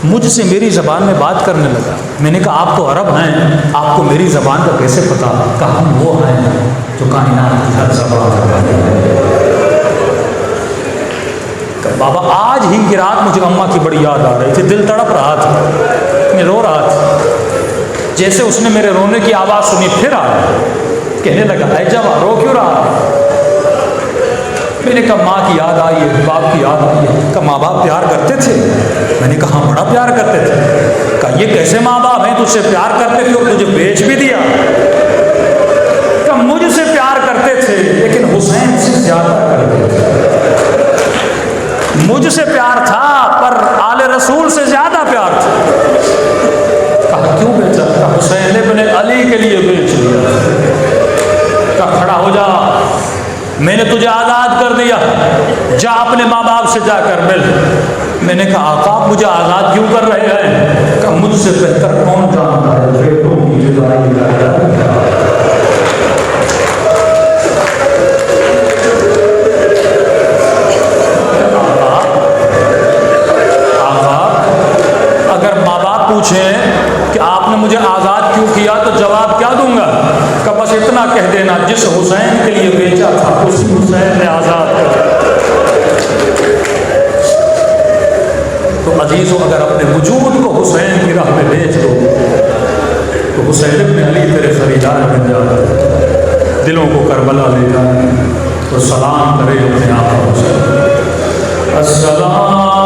مجھ سے میری زبان میں بات کرنے لگا۔ میں نے کہا آپ تو عرب ہیں، آپ کو میری زبان کا کیسے پتا؟ کہا ہم وہ ہیں جو کائنات کی ہر زبان کا۔ بابا آج ہی کی رات مجھے اماں کی بڑی یاد آ رہی تھی، دل تڑپ رہا تھا، میں رو رہا تھا۔ جیسے اس نے میرے رونے کی آواز سنی پھر آیا، کہنے لگا اے جوان رو کیوں رہا ہے؟ میں نے کہا ماں کی یاد آئی ہے، باپ کی یاد آئی ہے۔ کہا ماں باپ پیار کرتے تھے؟ میں نے کہا ہاں بڑا پیار کرتے تھے۔ کہا یہ کیسے ماں باپ ہیں تجھ سے پیار کرتے تھے اور تجھے بیچ بھی دیا؟ کہا مجھ سے پیار کرتے تھے لیکن حسین سے زیادہ کرتے تھے، مجھ سے پیار تھا پر آل رسول سے زیادہ پیار تھا۔ کہا کیوں بیچا؟ کہا حسین ابن علی کے لیے بیچ دیا۔ کہا کھڑا ہو جا، میں نے تجھے آزاد کر دیا، جا اپنے ماں باپ سے جا کر مل۔ میں نے کہا آقا آپ مجھے آزاد کیوں کر رہے ہیں؟ کہا مجھ سے بہتر کون جانتا ہے بیٹوں کی جدائی کا درد۔ پوچھیں کہ آپ نے مجھے آزاد کیوں کیا تو جواب کیا دوں گا؟ کہ بس اتنا کہہ دینا جس حسین کے لیے بیچا تھا اسی حسین نے آزاد کیا۔ تو عزیزوں اگر اپنے وجود کو حسین کی راہ میں بیچ دو تو حسین ابن علی تیرے خریدار بن جاتا، دلوں کو کربلا لے جائے تو سلام کرے اپنے آپ حسین۔ السلام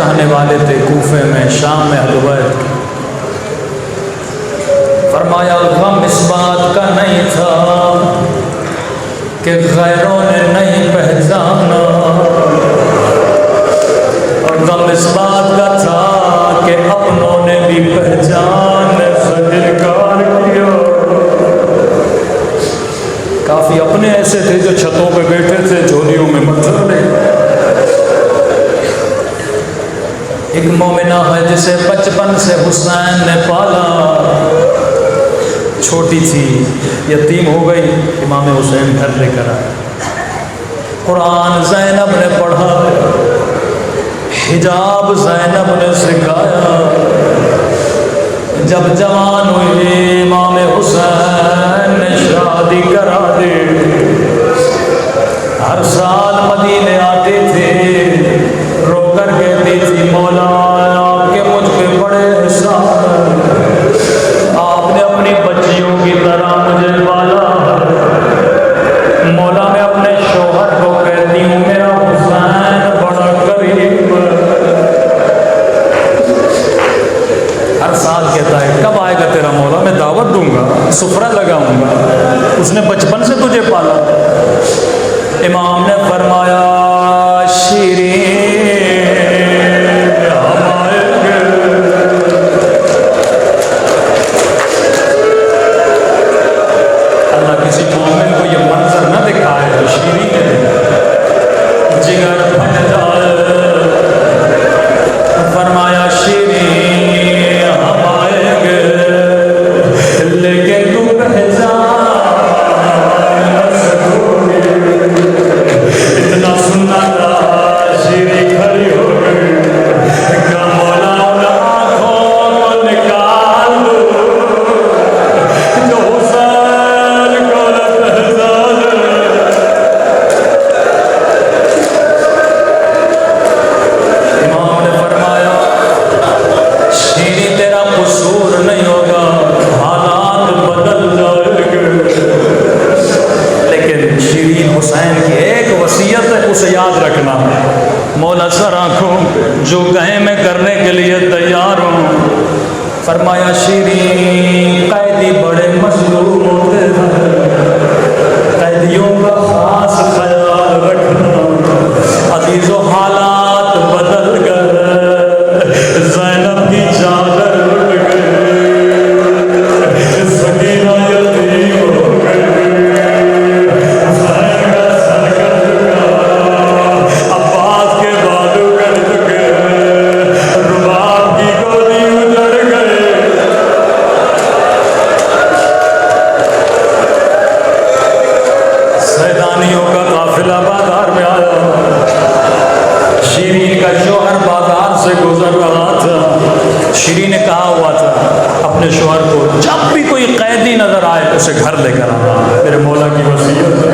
چاہنے والے تھے کوفے میں، شام میں، اہل بیت کے۔ فرمایا غم اس بات کا نہیں تھا کہ غیروں نے نہیں پہچانا، اور غم اس بات کا تھا کہ اپنوں نے بھی پہچان سے انکار کیا۔ کافی اپنے ایسے تھے جو چھتوں پہ بیٹھے تھے، جھولیوں میں پتھر لے۔ ایک مومنہ ہے جسے بچپن سے حسین نے پالا، چھوٹی تھی، یتیم ہو گئی، امام حسین گھر لے کر آئے۔ قرآن زینب نے پڑھا، حجاب زینب نے سکھایا۔ جب جوان ہوئی امام حسین نے شادی کرا دی۔ ہر سال مدینے آتے تھے، رو کر کہتی تھی مولا آپ کے مجھ پہ بڑے احسان، آپ نے اپنی بچیوں کی طرح مجھے پالا۔ مولا میں اپنے شوہر کو کہتی ہوں میرا حسین بڑا قریب۔ ہر سال کہتا ہے کب آئے گا تیرا مولا، میں دعوت دوں گا، سفرہ لگاؤں گا، اس نے بچپن سے تجھے پالا۔ امام نے فرمایا شیرین اللہ کسی مومن کو یہ منظر نہ دکھائے تو شیرین جگر پھٹ جائے۔ فرمایا شیرین ہم آئیں گے لیکن تو پہچان اتنا سننا تھا شیریں کھڑی ہو گئی کہ مولا ان آنکھوں کو نکال دو جو حسین کو نہ پہچانے۔ امام نے فرمایا شیریں تیرا قصور نہیں ہوگا، حالات بدل جائیں گے، لیکن شیریں حسین کی ایک وصیت ہے، اسے یاد رکھنا، مولا سر آنکھوں جو کہیں میں کرنے کے لیے تیار ہوں۔ فرمایا شیریں قیدی بڑے مظلوم ہوتے ہیں، قیدیوں کا خاص خیال رکھنا۔ عزیز و حالات بدل گئے، زینب کی چادر اٹھ گئی، سکینہ یتیم ہو گئی، حسین کا سر کٹ چکا، عباس کے بالو کٹ چکے، رباب کی گولی اجڑ گئی۔ سیدانیوں کا قافلہ بازار میں آیا، شیریں کا شوہر بازار سے گزر رہا تھا۔ شیریں نے کہا ہوا تھا اپنے شوہر کو جب بھی کوئی قیدی نظر آئے اسے گھر لے کر آنا، میرے مولا کی وصیت ہے۔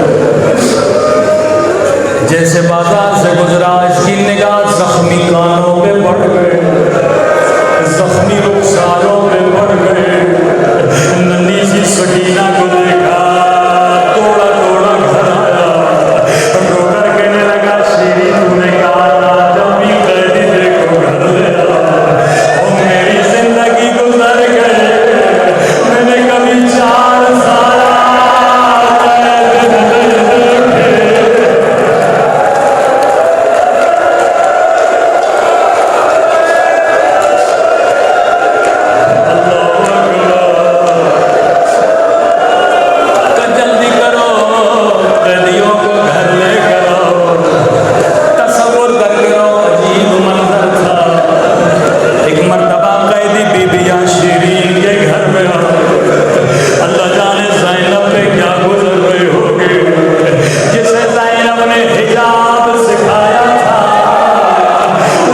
جیسے بازار سے گزرا اس کی نگاہ زخمی کانوں پہ پڑ گئے، زخمی رخساروں پہ پڑ گئے۔ ننھی سی سکینہ کو دیکھا، توڑا توڑا گھر آیا، رو کر کہنے لگا شیریں تو نے کہا تھا جب بھی قیدی دیکھو گھر لے آ، اور میری زندگی گزر گئی، میں نے کبھی 4 سال قید نہیں دیکھے۔ جلدی کرو قیدیوں کو گھر لے کر آؤ۔ تصور کر کے عجیب منظر تھا، ایک مرتبہ قیدی بیبیاں شیریں کے گھر میں آئے، اللہ جانے زینب پہ کیا گزر رہی ہوگی، جسے زینب نے حجاب سکھایا تھا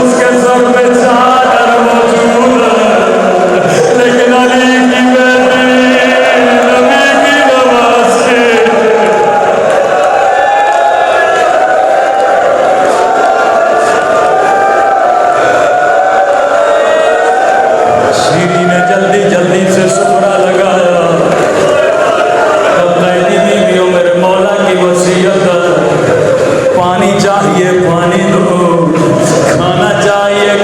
اس کے سر پہ چادر موجود ہے، لیکن علی کی بیٹی نبی کی نوازی شیریں نے جلدی جلدی سے سفرہ لگایا۔ قیدی بیویوں میرے مولا کی وصیت ہے، پانی چاہیے پانی دو، کھانا چاہیے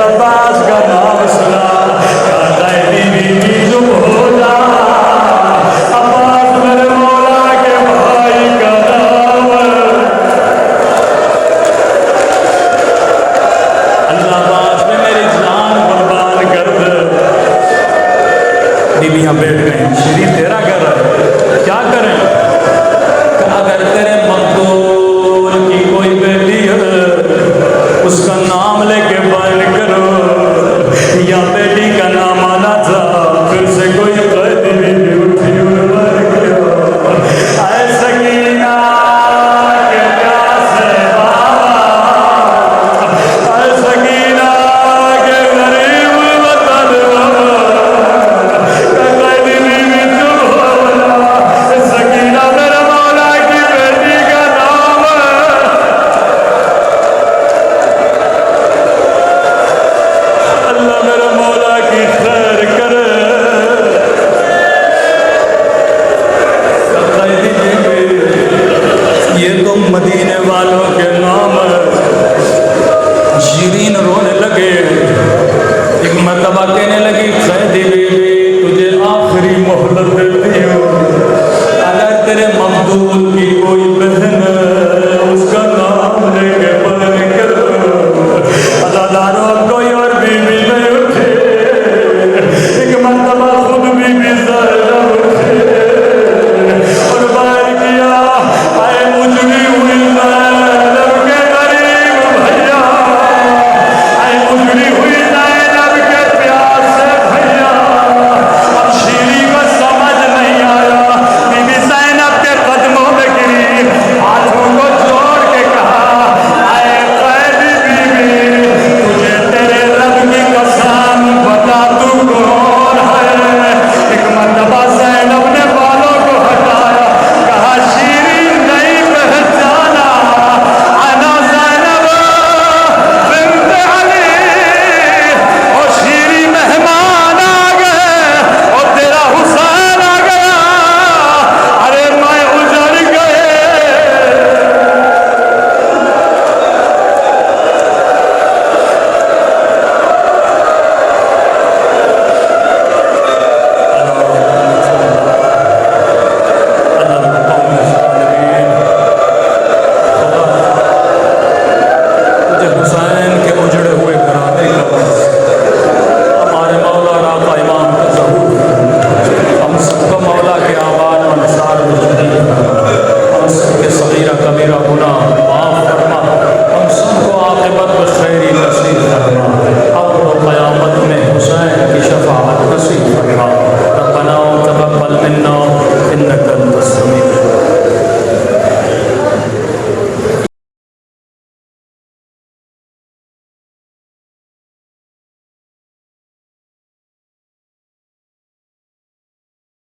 عباس کا نام سنا کہتا ہے بیوی چپ ہو جا، عباس میرے مولا کے بھائی کا نام ہے۔ اللہ عباس نے میری جان قربان کر دے۔ بیویاں بیٹھ گئیں، شیریں تیرا گھر ہے، کیا کریں؟ کہ اگر تیرے مقدور کی کوئی بیٹی ہے اس کا نام لے کے بیان کرو، یا بیٹی کا نام آنا تھا پھر سے کوئی قید بھی اٹھی اور مر گیا۔ اے سکینہ کے پیاسے بابا، اے سکینہ کے غریب وطن بابا، قید بھی چپ ہو جا، سکینہ میرے مولا کی بیٹی کا نام ہے۔ اللہ میرے مولا کی خیر کرے۔ یہ تو مدینے والوں کے نام ہے۔ شیرین رونے لگے، ایک مرتبہ کہنے لگی قیدی بیوی تجھے آخری مہلت دیتی ہوں، اگر تیرے مقدور کی کوئی بہن ہے اس کا نام لے کے بیان کرو۔ عزاداروں اب کوئی اور بیوی نہیں اٹھے، ایک مرتبہ خود بیوی زینب اٹھے اور بیان کیا، اے اجڑی ہوئی زینب کے غریب بھیا، اے اجڑی ہوئی زینب کے پیاسے بھیا۔ اب شیریں کو سمجھ نہیں آیا، بی بی زینب کے قدموں میں گری، ہاتھوں کو جوڑ کے کہا، اے قیدی بیوی تجھے تیرے رب کی قسم بتا تو کون ہے؟ ایک مرتبہ زینب نے بالوں کو ہٹایا، کہا شیریں نہیں پہچانا، انا زینب بنت علی۔ اور شیریں مہمان آ گئے اور تیرا حسین آ گیا، ارے میں اجڑ گئے۔ مجھے حسین کے اجڑے ہوئے گھرانے کا بس، ہمارے مولا راقہ امام کا ظہور، ہم سب کو مولا کے آباد و انصار میں شریک، ہم سب کے صغیرہ کبیرہ گناہ معاف فرما، ہم سب کو عاقبت بخیری نصیب فرما، قبر و قیامت میں حسین کی شفاعت نصیب فرما۔ ربنا تقبل منا